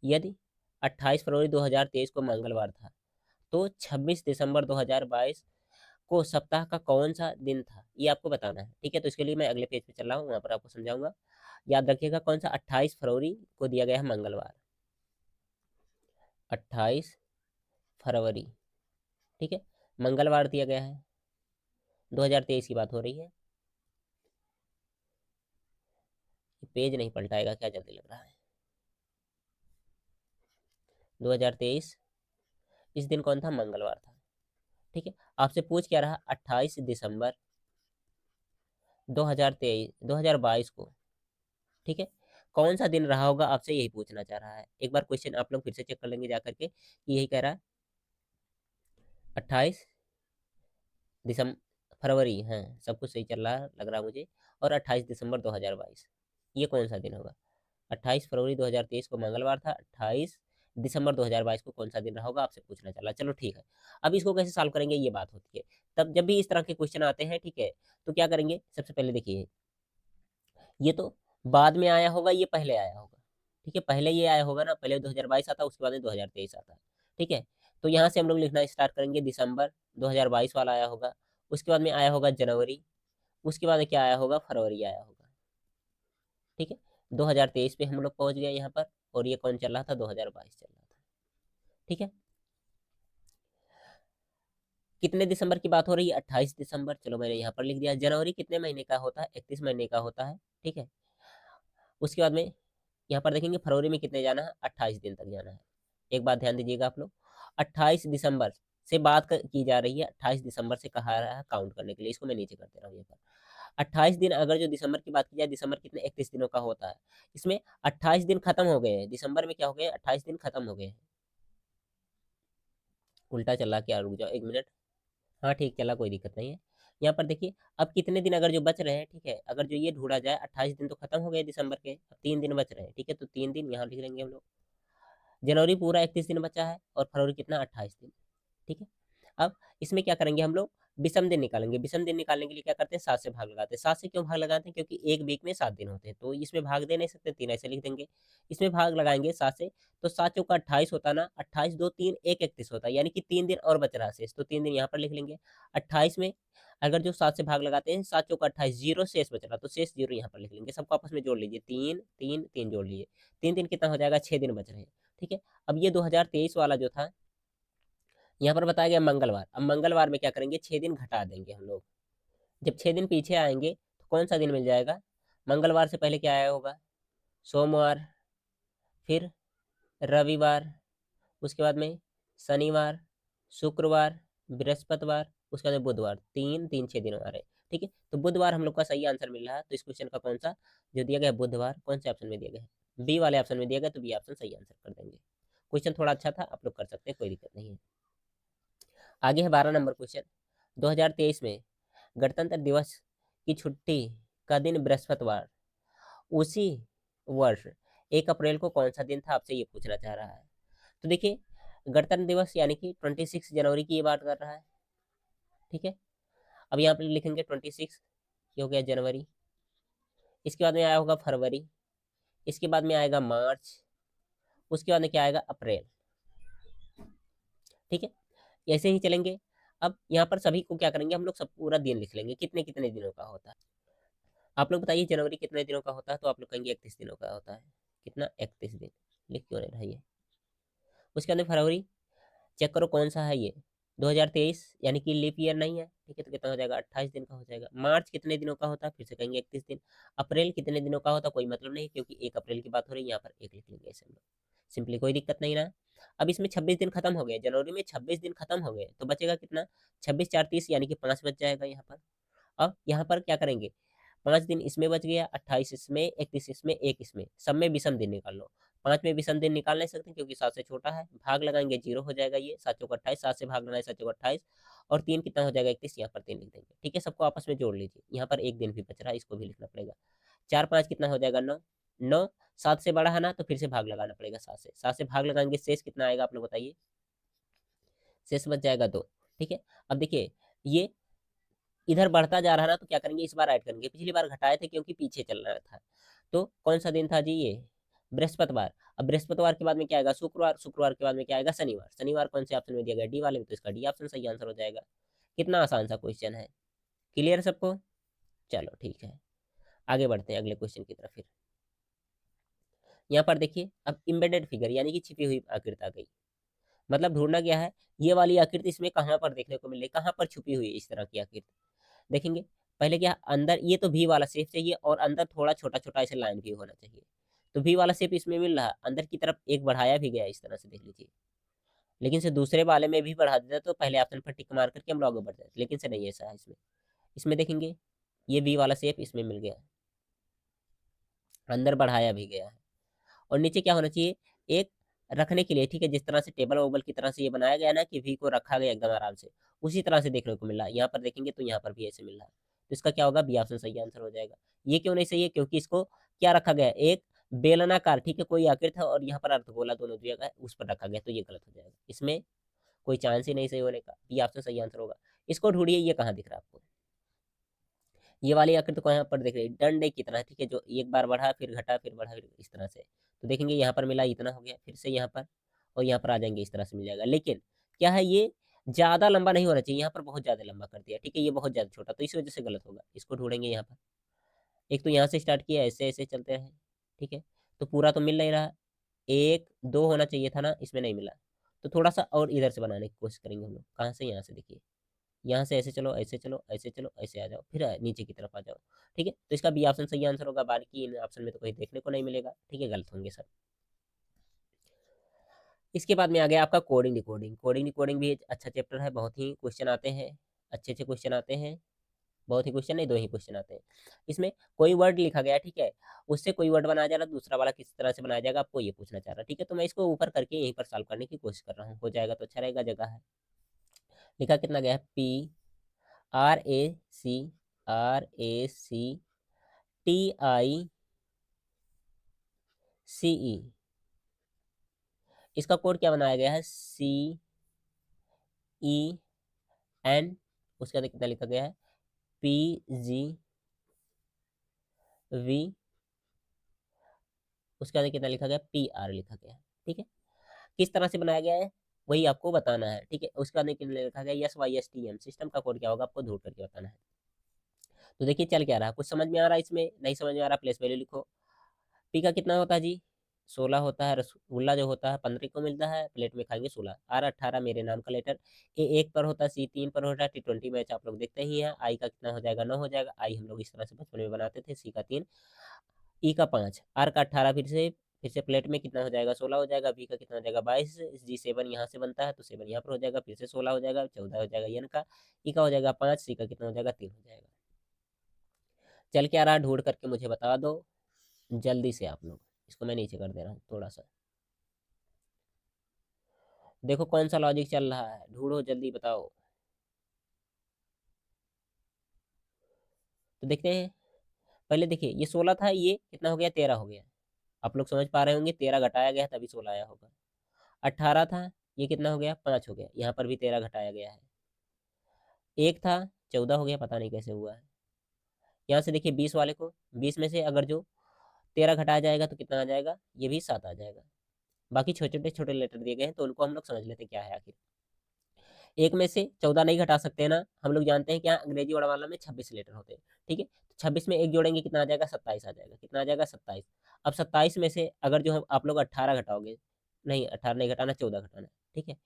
यदि 28 फरवरी 2023 को मंगलवार था तो 26 दिसंबर 2022 को सप्ताह का कौन सा दिन था, ये आपको बताना है, ठीक है। तो इसके लिए मैं अगले पेज पे चल रहा हूँ, वहां पर आपको समझाऊंगा। याद रखिएगा कौन सा 28 फरवरी को दिया गया है मंगलवार, 28 फरवरी, ठीक है, मंगलवार दिया गया है। 2023 की बात हो रही है। पेज नहीं पलटाएगा क्या, जल्दी लग रहा है। 2023 इस दिन कौन था, मंगलवार था, ठीक है। आपसे पूछ क्या रहा, 28 दिसंबर 2023 2022 को, ठीक है, कौन सा दिन रहा होगा, आपसे यही पूछना चाह रहा है। एक बार क्वेश्चन आप लोग फिर से चेक कर लेंगे जाकर के, यही कह रहा है 28 दिसंबर फरवरी, हाँ सब कुछ सही चल रहा है लग रहा है मुझे, और 28 दिसंबर 2022 ये कौन सा दिन होगा। 28 फरवरी 2023 को मंगलवार था, 28 दिसंबर 2022 को कौन सा दिन रहा होगा, आपसे पूछना चला। चलो ठीक है, अब इसको कैसे सॉल्व करेंगे ये बात होती है। तब जब भी इस तरह के क्वेश्चन आते हैं, ठीक है, तो क्या करेंगे, सबसे पहले देखिए ये तो बाद में आया होगा, ये पहले आया होगा, ठीक है। पहले ये आया होगा ना, पहले 2022 आता, उसके बाद में 2023 आता है, ठीक है। तो यहाँ से हम लोग लिखना स्टार्ट करेंगे, दिसंबर 2022 वाला आया होगा, उसके बाद में आया होगा जनवरी, उसके बाद क्या आया होगा, फरवरी आया होगा, ठीक है। 2023 पे हम लोग पहुंच गए यहाँ पर, और ये कौन चल रहा था, 2022 चल रहा था, ठीक है। कितने दिसंबर की बात हो रही है, 28 दिसंबर, चलो मैंने यहाँ पर लिख दिया। जनवरी कितने महीने का होता है, 31 महीने का होता है, ठीक है। उसके बाद में यहाँ पर देखेंगे फरवरी में कितने जाना है, 28 दिन तक जाना है। एक बात ध्यान दीजिएगा आप लोग, 28 दिसंबर से बात की जा रही है, 28 दिसंबर से कहा रहा है काउंट करने के लिए, इसको मैं नीचे कर दे रहा हूँ यहाँ पर। 28 दिन, अगर जो दिसंबर की बात की जाए, दिसंबर कितने 31 दिनों का होता है, इसमें 28 दिन खत्म हो गए हैं, दिसंबर में क्या हो गए, 28 दिन खत्म हो गए हैं। उल्टा चला क्या, रुक जाओ 1 मिनट, हाँ ठीक चला, कोई दिक्कत नहीं है। यहाँ पर देखिए अब कितने दिन अगर जो बच रहे हैं, ठीक है, अगर जो ये ढूंढा जाए, 28 दिन तो खत्म हो गए दिसंबर के, अब 3 दिन बच रहे हैं, ठीक है। तो 3 दिन यहाँ लिख लेंगे हम लोग। जनवरी पूरा 31 दिन बचा है, और फरवरी कितना 28 दिन, ठीक है। अब इसमें क्या करेंगे हम लोग, विषम दिन निकालेंगे। विषम दिन निकालने के लिए क्या करते हैं, 7 से भाग लगाते हैं। 7 से क्यों भाग लगाते हैं, क्योंकि एक वीक में 7 दिन होते हैं, तो इसमें भाग दे नहीं सकते, 3 ऐसे लिख देंगे। इसमें भाग लगाएंगे 7 से, तो 7 चौका 28 होता ना, 28 2 3 1 31 होता है, यानी कि 3 दिन और बच रहा है शेष, तो 3 दिन यहाँ पर लिख लेंगे। 28 में अगर जो 7 से भाग लगाते हैं, 7 चौका 28, जीरो शेष बच रहा, तो शेष जीरो यहाँ पर लिख लेंगे। सबको आपस में जोड़ लीजिए, 3 3 3 जोड़ लीजिए, 3 दिन कितना हो जाएगा, 6 दिन बच रहे हैं, ठीक है। अब ये 2023 वाला जो था, यहाँ पर बताया गया मंगलवार, अब मंगलवार में क्या करेंगे, 6 दिन घटा देंगे हम लोग। जब 6 दिन पीछे आएंगे तो कौन सा दिन मिल जाएगा, मंगलवार से पहले क्या आया होगा, सोमवार, फिर रविवार, उसके बाद में शनिवार, शुक्रवार, बृहस्पतिवार, उसके बाद में बुधवार, 3 3 6 दिन आ रहे, ठीक है। तो बुधवार हम लोग का सही आंसर मिल रहा है। तो इस क्वेश्चन का कौन सा जो दिया गया है, बुधवार, कौन से ऑप्शन में दिया गया है, बी वाले ऑप्शन में दिया गया, तो बी ऑप्शन सही आंसर कर देंगे। क्वेश्चन थोड़ा अच्छा था, आप लोग कर सकते हैं, कोई दिक्कत नहीं है। आगे है 12 नंबर क्वेश्चन। 2023 में गणतंत्र दिवस की छुट्टी का दिन बृहस्पतिवार, उसी वर्ष 1 अप्रैल को कौन सा दिन था, आपसे ये पूछना चाह रहा है। तो देखिए, गणतंत्र दिवस यानी कि 26 जनवरी की ये बात कर रहा है, ठीक है। अब यहाँ पे लिखेंगे 26, ये हो गया जनवरी। इसके बाद में आया होगा फरवरी, इसके बाद में आएगा मार्च, उसके बाद में क्या आएगा, अप्रैल, ठीक है। ऐसे ही चलेंगे। अब यहाँ पर सभी को क्या करेंगे, हम लोग सब पूरा दिन लिख लेंगे, कितने कितने दिनों का होता है। आप लोग बताइए जनवरी कितने दिनों का होता है, तो आप लोग कहेंगे 31 दिनों का होता है। कितना, 31 दिन। लिख क्यों नहीं रहा ये। उसके अंदर फरवरी, चेक करो कौन सा है ये, 2023 यानी कि लीप ईयर नहीं है, ठीक है, तो कितना हो जाएगा, 28 दिन का हो जाएगा। मार्च कितने दिनों का होता है, फिर से कहेंगे 31 दिन। अप्रैल कितने दिनों का होता है, कोई मतलब नहीं, क्योंकि 1 अप्रैल की बात हो रही है, यहाँ पर 1 लिख लेंगे ऐसे हम लोग, सिंपली, कोई दिक्कत नहीं ना। अब इसमें 26 दिन खत्म हो गए, जनवरी में 26 दिन खत्म हो गए, तो बचेगा कितना, 26 4 30, यानी कि 5 बच जाएगा यहाँ पर। अब यहाँ पर क्या करेंगे, 5 दिन इसमें बच गया, 28 इसमें, 31 इसमें, 1 इसमें, सब में विषम दिन निकाल लो। 5 में विषम दिन निकाल नहीं सकते क्योंकि 7 से छोटा है, भाग लगाएंगे 0 हो जाएगा, ये 7 चौक 28, 7 से भाग लगाए 7 चौक 28, और 3 कितना हो जाएगा, 31, यहाँ पर 3 लिख देंगे, ठीक है। सबको आपस में जोड़ लीजिए, यहाँ पर 1 दिन भी बच रहा है, इसको भी लिखना पड़ेगा। 4 5 कितना हो जाएगा, 9, 9 7 से बड़ा है ना, तो फिर से भाग लगाना पड़ेगा, 7 से भाग लगाएंगे, शेष कितना आएगा, आप लोग बताइए। शेष बच जाएगा 2, ठीक है। अब देखिए, ये इधर बढ़ता जा रहा है ना, तो क्या करेंगे, इस बार ऐड करेंगे, पिछली बार घटाए थे क्योंकि पीछे चल रहा था। तो कौन सा दिन था जी, ये बृहस्पतिवार। अब बृहस्पतिवार के बाद में क्या आएगा, शुक्रवार, शुक्रवार के बाद में क्या आएगा, शनिवार, शनिवार कौन से ऑप्शन में दिया गया, डी वाले में, तो इसका डी ऑप्शन सही आंसर हो जाएगा। कितना आसान सा क्वेश्चन है, क्लियर सबको। चलो ठीक है, आगे बढ़ते हैं अगले क्वेश्चन की तरफ। फिर यहाँ पर देखिए, अब इम्बेडेड फिगर यानी कि छिपी हुई आकृति आ गई। मतलब ढूंढना क्या है, ये वाली आकृति इसमें कहाँ पर देखने को मिले, कहाँ पर छुपी हुई है इस तरह की आकृति। देखेंगे पहले क्या, अंदर ये तो वी वाला शेप चाहिए, और अंदर थोड़ा छोटा छोटा ऐसे लाइन भी होना चाहिए। तो वी वाला शेप इसमें मिल रहा है, अंदर की तरफ एक बढ़ाया भी गया है, इस तरह से देख लीजिए। लेकिन से दूसरे वाले में भी बढ़ा देता तो पहले ऑप्शन पर टिक मार करके हम लोग आगे बढ़ जाते, लेकिन से नहीं ऐसा है इसमें। इसमें देखेंगे, ये वी वाला शेप इसमें मिल गया, अंदर बढ़ाया भी गया है। और नीचे क्या होना चाहिए, एक रखने के लिए, ठीक है, जिस तरह से टेबल वोबल की तरह से ये बनाया गया ना, कि वी को रखा गया एकदम आराम से, उसी तरह से देखने को मिल रहा है। यहाँ पर देखेंगे तो यहाँ पर भी ऐसे मिल रहा है, तो इसका क्या होगा, बी ऑप्शन सही आंसर हो जाएगा। ये क्यों नहीं सही है, क्योंकि इसको क्या रखा गया, एक बेलनाकार, ठीक है, कोई आकृति है, और यहाँ पर अर्धगोला दोनों जगह उस पर रखा गया, तो ये गलत हो जाएगा, इसमें कोई चांस ही नहीं सही होने का, बी ऑप्शन सही आंसर होगा। इसको ढूंढिए, ये कहाँ दिख रहा है आपको, ये वाली आकृति को यहाँ पर देख रहे हैं, डंडे की तरह, ठीक है, जो एक बार बढ़ा फिर घटा फिर बढ़ा फिर इस तरह से। तो देखेंगे यहाँ पर मिला इतना हो गया, फिर से यहाँ पर, और यहाँ पर आ जाएंगे, इस तरह से मिल जाएगा। लेकिन क्या है, ये ज्यादा लंबा नहीं होना चाहिए, यहाँ पर बहुत ज्यादा लंबा कर दिया, ठीक है, ये बहुत ज्यादा छोटा, तो इस वजह से गलत होगा। इसको ढूंढेंगे यहाँ पर, एक तो यहाँ से स्टार्ट किया, ऐसे ऐसे चलते रहे, ठीक है, तो पूरा तो मिल नहीं रहा, 1 2 होना चाहिए था ना, इसमें नहीं मिला, तो थोड़ा सा और इधर से बनाने की कोशिश करेंगे हम लोग। कहाँ से, यहाँ से देखिए, यहाँ से ऐसे चलो, ऐसे चलो, ऐसे चलो, ऐसे आ जाओ, फिर नीचे की तरफ आ जाओ, ठीक है। तो इसका बी ऑप्शन सही आंसर होगा, बाकी इन ऑप्शन में तो कहीं देखने को नहीं मिलेगा, ठीक है, गलत होंगे सब। इसके बाद में आ गया आपका कोडिंग डिकोडिंग। कोडिंग डिकोडिंग भी एक अच्छा चैप्टर है, बहुत ही क्वेश्चन आते हैं, अच्छे अच्छे क्वेश्चन आते हैं, बहुत ही क्वेश्चन नहीं, 2 ही क्वेश्चन आते हैं। इसमें कोई वर्ड लिखा गया, ठीक है, उससे कोई वर्ड बनाया जा रहा है, दूसरा वाला किस तरह से बनाया जाएगा, आपको ये पूछना चाह रहा है, ठीक है। तो मैं इसको ऊपर करके यहीं पर सॉल्व करने की कोशिश कर रहा हूँ, हो जाएगा तो अच्छा रहेगा, जगह है। लिखा कितना गया है, PRAC, RACTICE, इसका कोड क्या बनाया गया है, CEN, उसके बाद कितना लिखा गया है, PGV, उसके बाद कितना लिखा गया, PR लिखा गया है, ठीक है। किस तरह से बनाया गया है वही आपको बताना है, ठीक है। उसके बाद कितना लिखा गया, SYSTM, सिस्टम का कोड क्या होगा आपको ढूंढ करके बताना है। तो देखिए चल क्या रहा है, कुछ समझ में आ रहा है, इसमें नहीं समझ में आ रहा, प्लेस वैल्यू लिखो। पी का कितना होता है जी, 16 होता है। रसगुल्ला जो होता है 15 को मिलता है, प्लेट में खाएंगे 16। आर 18 मेरे नाम का लेटर। ए 1 पर होता है, सी 3 पर होता है। T20 मैच आप लोग देखते ही हैं। आई का कितना हो जाएगा, 9 हो जाएगा। आई हम लोग इस तरह से बचपन में बनाते थे। सी का 3, ई का 5, आर का 18, फिर से प्लेट में कितना हो जाएगा, 16 हो जाएगा। बी का कितना हो जाएगा, 22। जी 7 यहाँ से बनता है तो 7 यहाँ पर हो जाएगा, फिर से 16 हो जाएगा, 14 हो जाएगा एन का। ई का हो जाएगा 5, सी का कितना हो जाएगा, 3 हो जाएगा। चल के आ रहा, ढूंढ करके मुझे बता दो जल्दी से आप लोग। इसको मैं नीचे कर दे रहा हूँ थोड़ा सा। देखो कौन सा लॉजिक चल रहा है, ढूंढो जल्दी बताओ। तो देखते हैं। पहले देखिए ये 16 था, ये कितना हो गया, 13 हो गया। आप लोग समझ पा रहे होंगे, 13 घटाया गया तभी 16 आया होगा। 18 था, ये कितना हो गया, 5 हो गया। यहाँ पर भी 13 घटाया गया है। एक था, 14 हो गया, पता नहीं कैसे हुआ है। यहाँ से देखिए 20 वाले को, 20 में से अगर जो 13 घटाया जाएगा तो कितना आ जाएगा, ये भी 7 आ जाएगा। बाकी छोटे छोटे छोटे लेटर दिए गए हैं तो उनको हम लोग समझ लेते हैं क्या है आखिर। एक में से 14 नहीं घटा सकते ना, हम लोग जानते हैं क्या, अंग्रेजी वर्णमाला में 26 लेटर होते हैं। ठीक है, तो 26 में एक जोड़ेंगे कितना आ जाएगा, 27 आ जाएगा। कितना आ जाएगा, 27। अब 27 में से अगर जो हम आप लोग 18 घटाओगे, नहीं 18 नहीं घटाना, 14 घटाना। ठीक है,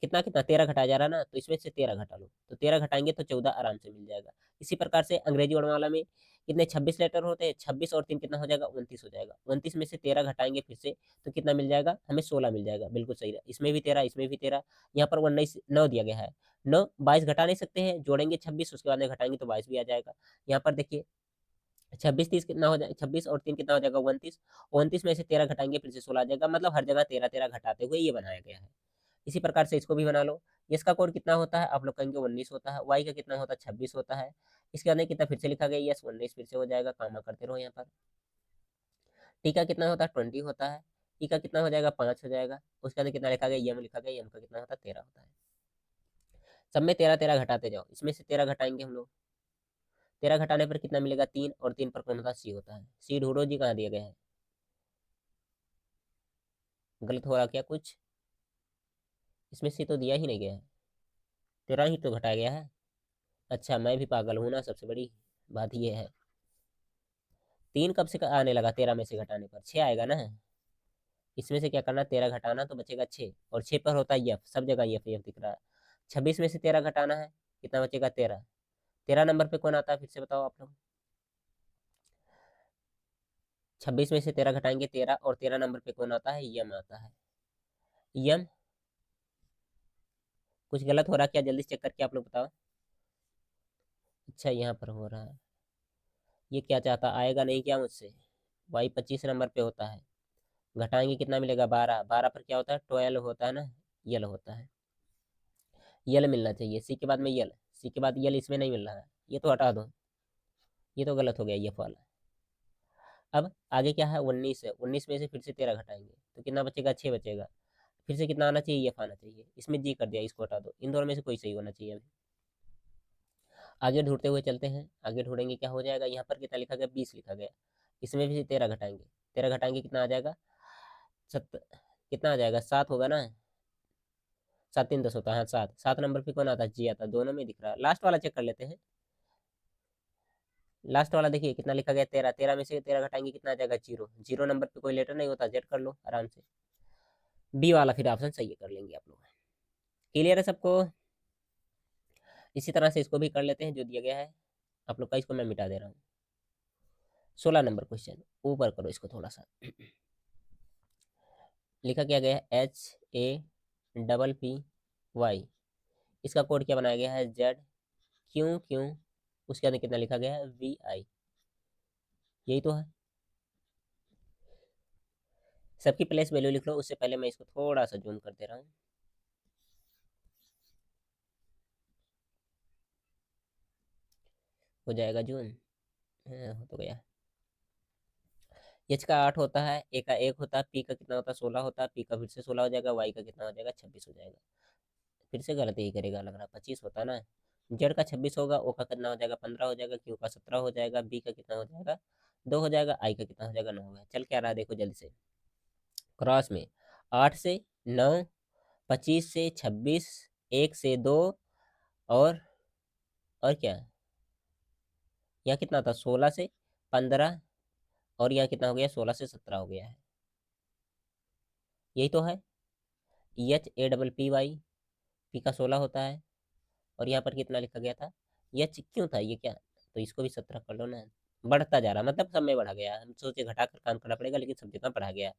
कितना कितना 13 घटाया जा रहा है ना, तो इसमें से 13 घटा लो, तो 13 घटाएंगे तो 14 आराम से मिल जाएगा। इसी प्रकार से अंग्रेजी वर्णमाला में कितने 26 लेटर होते हैं, 26 और 3 कितना हो जाएगा, 29 हो जाएगा। 29 में से 13 घटाएंगे फिर से, तो कितना मिल जाएगा, हमें 16 मिल जाएगा। बिल्कुल सही है, इसमें भी 13, इसमें भी 13। यहाँ पर 19 9 दिया गया है। 9 22 घटा नहीं सकते हैं, जोड़ेंगे 26, उसके बाद में घटाएंगे तो 22 भी आ जाएगा। यहाँ पर देखिए 26 30 कितना हो जाएगा, 26 और 3 कितना हो जाएगा, 29। 29 में से 13 घटाएंगे फिर से 16 आ जाएगा। मतलब हर जगह 13 13 घटाते हुए ये बनाया गया है। इसी प्रकार से इसको भी बना लो। यस का कोड कितना होता है, आप लोग कहेंगे 19 होता है। वाई का कितना होता है, 26 होता है। इसके बाद में कितना फिर से लिखा गया, यस 19 फिर से हो जाएगा, काम करते रहो यहाँ पर। टी का कितना होता है, 20 होता है। ई का कितना हो जाएगा, 5 हो जाएगा। उसके बाद कितना लिखा गया, यम लिखा गया, यम का कितना होता है, 13 होता है। सब में 13 13 घटाते जाओ, इसमें से 13 घटाएंगे हम लोग। 13 घटाने पर कितना मिलेगा, 3, और 3 पर कौन होता है, सी होता है। सी ढूंढो जी, कहाँ दिया गया है। गलत हो रहा क्या कुछ, इसमें सी तो दिया ही नहीं गया है, 13 ही तो घटाया गया है। अच्छा मैं भी पागल हूँ ना, सबसे बड़ी बात ये है। 3 कब से आने लगा, 13 में से घटाने पर 6 आएगा ना। इसमें से क्या करना, 13 घटाना तो बचेगा 6, और 6 पर होता है एफ, सब जगह एफ एफ दिख रहा है। 26 में से 13 घटाना है, कितना बचेगा, 13। 13 नंबर पे कौन आता है, फिर से बताओ आप लोग। 26 में से 13 घटाएंगे 13, और 13 नंबर पे कौन आता है, यम आता है। यम। कुछ गलत हो रहा है क्या, जल्दी चेक करके आप लोग बताओ। अच्छा यहाँ पर हो रहा है, ये क्या चाहता, आएगा नहीं क्या मुझसे। वाई 25 नंबर पे होता है, घटाएंगे कितना मिलेगा, 12। 12 पर क्या होता है, 12 होता है ना, यल होता है। यल मिलना चाहिए, सी के बाद में यल, सी के बाद यल इसमें नहीं मिल रहा है, ये तो हटा दो, ये तो गलत हो गया ये वाला। अब आगे क्या है, 19 है, 19 में से फिर से 13 घटाएंगे तो कितना बचेगा, 6 बचेगा। फिर से कितना आना चाहिए, एफ आना चाहिए। इसमें जी कर दिया, इसको हटा दो, इन दोनों में से कोई सही होना चाहिए अभी। आगे ढूंढते हुए चलते हैं, आगे ढूंढेंगे क्या हो जाएगा, यहाँ पर कितना लिखा गया, 20 लिखा गया। इसमें भी 13 घटाएंगे, 13 घटाएंगे कितना आ जाएगा, सत कितना आ जाएगा, 7 होगा ना। 7 3 10 होता है, हाँ 7। 7 नंबर पे कौन आता है, जी आता है, दोनों में दिख रहा है। लास्ट वाला चेक कर लेते हैं। लास्ट वाला देखिए कितना लिखा गया, 13। 13 में से 13 घटाएंगे कितना आ जाएगा, 0। 0 नंबर पे कोई लेटर नहीं होता, जेड कर लो आराम से। बी वाला फिर ऑप्शन सही कर लेंगे आप लोग। क्लियर है सबको। इसी तरह से इसको भी कर लेते हैं जो दिया गया है आप लोग का, इसको मैं मिटा दे रहा हूँ। 16 नंबर क्वेश्चन, ऊपर करो इसको थोड़ा सा। लिखा क्या गया है, HAPPY। इसका कोड क्या बनाया गया है, ZQQ। उसके अंदर कितना लिखा गया है, VI। यही तो है। सबकी प्लेस वैल्यू लिख लो, उससे पहले मैं इसको थोड़ा सा जूम कर दे रहा हूँ। हो जाएगा जूम, हाँ, हो तो गया। एच का 8 होता है, ए का 1 होता है, पी का कितना होता है, 16 होता है। पी का फिर से 16 हो जाएगा, वाई का कितना हो जाएगा, 26 हो जाएगा। फिर से गलती ही करेगा लग रहा है, 25 होता है ना। जेड का 26 होगा, ओ का कितना हो जाएगा, 15 हो जाएगा, क्यू का 17 हो जाएगा, बी का कितना हो जाएगा, 2 हो जाएगा, आई का कितना हो जाएगा, 9 हो गया। चल क्या रहा है देखो जल्दी से, क्रॉस में 8 से 9, 25 से 26, 1 से 2, और क्या, यहाँ कितना था, 16 से 15, और यहाँ कितना हो गया, 16 से 17 हो गया है। यही तो है। HAPPY, पी का 16 होता है, और यहाँ पर कितना लिखा गया था, एच क्यों था ये क्या, तो इसको भी 17 कर लो ना। बढ़ता जा रहा, मतलब सब में बढ़ा गया, हम सोचे घटा कर काम करना पड़ेगा, लेकिन सब जगह बढ़ा गया।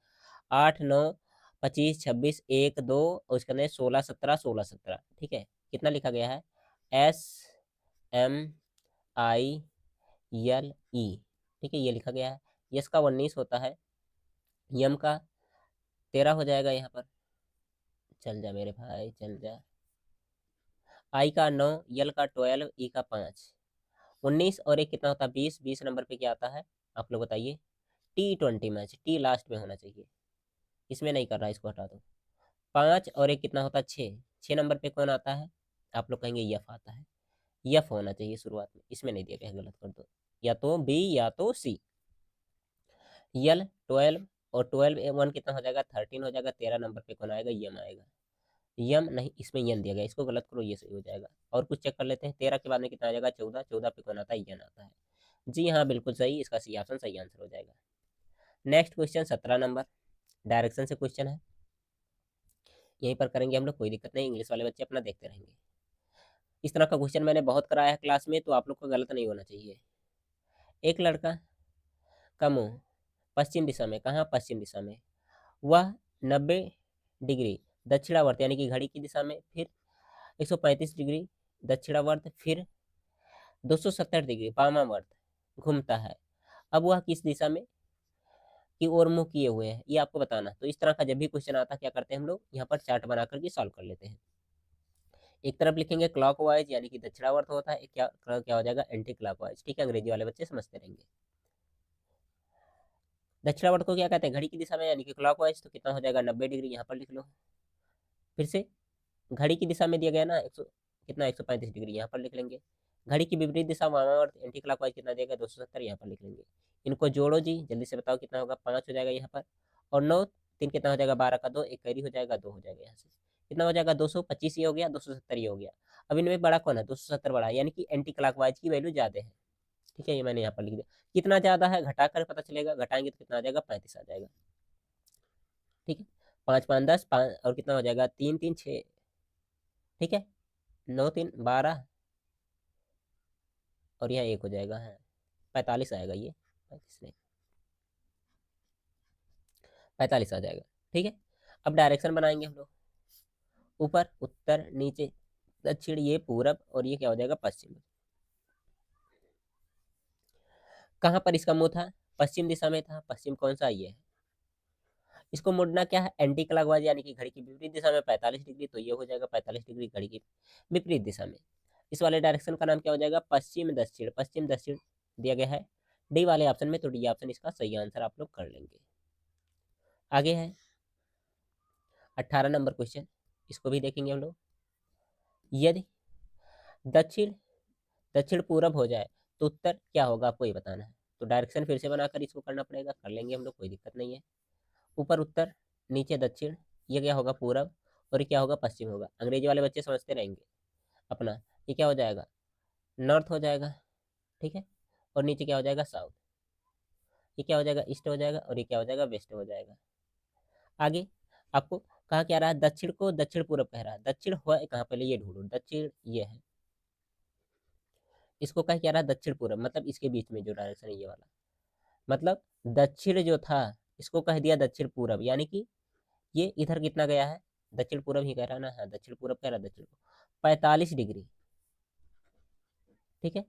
8 9 25 26 1 2, और इसके अंदर 16 17 16 17। ठीक है, कितना लिखा गया है, SMILE। ठीक है, ये लिखा गया है। यस का 19 होता है, यम का 13 हो जाएगा यहाँ पर। चल जा मेरे भाई, चल जा। आई का 9, यल का 12, ई का 5, 19 और एक कितना होता है 20, 20 नंबर पे क्या आता है आप लोग बताइए। T20 मैच, टी लास्ट में होना चाहिए, इसमें नहीं कर रहा, इसको हटा दो। 5 और एक कितना होता है 6, 6 नंबर पे कौन आता है, आप लोग कहेंगे यफ आता है, यफ होना चाहिए शुरुआत में, इसमें नहीं दिया गया, गलत कर दो, या तो बी या तो सी। यल 12 और 12 वन कितना हो जाएगा 13 हो जाएगा, 13 नंबर पे कौन आएगा, यम आएगा। यम नहीं, इसमें यन दिया गया, इसको गलत करो, ये सही हो जाएगा। और कुछ चेक कर लेते हैं, 13 के बाद में कितना आ जाएगा 14, 14 पे कौन आता है, यन आता है। जी हाँ, बिल्कुल सही, इसका सी ऑप्शन सही आंसर हो जाएगा। नेक्स्ट क्वेश्चन 17 नंबर, डायरेक्शन से क्वेश्चन है, यहीं पर करेंगे हम लोग, कोई दिक्कत नहीं, इंग्लिश वाले बच्चे अपना देखते रहेंगे। इस तरह का क्वेश्चन मैंने बहुत कराया है क्लास में, तो आप लोग को गलत नहीं होना चाहिए। एक लड़का का मुंह पश्चिम दिशा में, कहाँ पश्चिम दिशा में, वह 90 डिग्री दक्षिणावर्त यानी कि घड़ी की दिशा में, फिर 135 डिग्री दक्षिणावर्त, फिर 270 डिग्री वामावर्त घूमता है। अब वह किस दिशा में की ओर मुंह किए हुए है, ये आपको बताना। तो इस तरह का जब भी क्वेश्चन आता है क्या करते हैं हम लोग, यहाँ पर चार्ट बना करके सॉल्व कर लेते हैं। एक तरफ लिखेंगे क्लॉकवाइज यानी कि दक्षिणावर्त होता है, एक क्या क्या हो जाएगा एंटी क्लॉकवाइज, ठीक है, अंग्रेजी वाले बच्चे समझते रहेंगे। दक्षिणावर्त को क्या कहते हैं, घड़ी की दिशा में यानी कि क्लॉकवाइज, तो कितना हो जाएगा 90 डिग्री, यहाँ पर लिख लो। फिर से घड़ी की दिशा में दिया गया ना 100 कितना 135 डिग्री, यहाँ पर लिख लेंगे। घड़ी की विपरीत दिशा वामावर्त एंटी क्लॉकवाइज कितना देगा 270, यहाँ पर लिख लेंगे। इनको जोड़ो जी, जल्दी से बताओ कितना होगा, 5 हो जाएगा यहाँ पर, और 9 3 कितना हो जाएगा 12 का 2, एक कैरी हो जाएगा 2 हो जाएगा, यहाँ से कितना हो जाएगा 225 ये हो गया, 270 ये हो गया। अब इनमें बड़ा कौन है, 270 बड़ा है, यानी कि एंटी क्लॉकवाइज की वैल्यू ज्यादा है, ठीक है, ये मैंने यहाँ पर लिख दिया। कितना ज्यादा है घटा कर पता चलेगा, घटाएंगे तो कितना आ जाएगा 35 आ जाएगा, ठीक है। 5 5 10 5 और कितना हो जाएगा 3 3 6, ठीक है, 9 3 12 और यहाँ 1 हो जाएगा, है 45 आएगा, ये 35 नहीं 45 आ जाएगा, ठीक है। अब डायरेक्शन बनाएंगे हम लोग, ऊपर उत्तर, नीचे दक्षिण, ये पूरब, और ये क्या हो जाएगा पश्चिम। कहाँ पर इसका मुंह था, पश्चिम दिशा में था, पश्चिम कौन सा, ये है। इसको मुड़ना क्या है एंटी क्लॉकवाइज यानी कि घड़ी की विपरीत दिशा में 45 डिग्री, तो ये हो जाएगा 45 डिग्री घड़ी की विपरीत दिशा में। इस वाले डायरेक्शन का नाम क्या हो जाएगा, पश्चिम दक्षिण, पश्चिम दक्षिण दिया गया है डी वाले ऑप्शन में, तो डी ऑप्शन इसका सही आंसर आप लोग कर लेंगे। आगे है 18 नंबर क्वेश्चन, इसको भी देखेंगे हम लोग। यदि दक्षिण दक्षिण पूरब हो जाए तो उत्तर क्या होगा, आपको ये बताना है। तो डायरेक्शन फिर से बनाकर इसको करना पड़ेगा, कर लेंगे हम लोग, कोई दिक्कत नहीं है। ऊपर उत्तर, नीचे दक्षिण, ये क्या होगा पूरब, और ये क्या होगा पश्चिम होगा। अंग्रेजी वाले बच्चे समझते रहेंगे अपना, ये क्या हो जाएगा नॉर्थ हो जाएगा, ठीक है, और नीचे क्या हो जाएगा साउथ, ये क्या हो जाएगा ईस्ट हो जाएगा, और ये क्या हो जाएगा वेस्ट हो जाएगा। आगे आपको कहा क्या रहा है, दक्षिण को दक्षिण पूरब कह रहा है, दक्षिण हुआ कहाँ, पहले ये ढूंढो, दक्षिण ये है, इसको कह क्या रहा है दक्षिण पूरब, मतलब इसके बीच में जो डायरेक्शन है ये वाला, मतलब दक्षिण जो था इसको कह दिया दक्षिण पूरब, यानी कि ये इधर कितना गया है, दक्षिण पूरब ही कह रहा है ना, हाँ दक्षिण पूरब कह रहा है, दक्षिण को 45 डिग्री, ठीक है,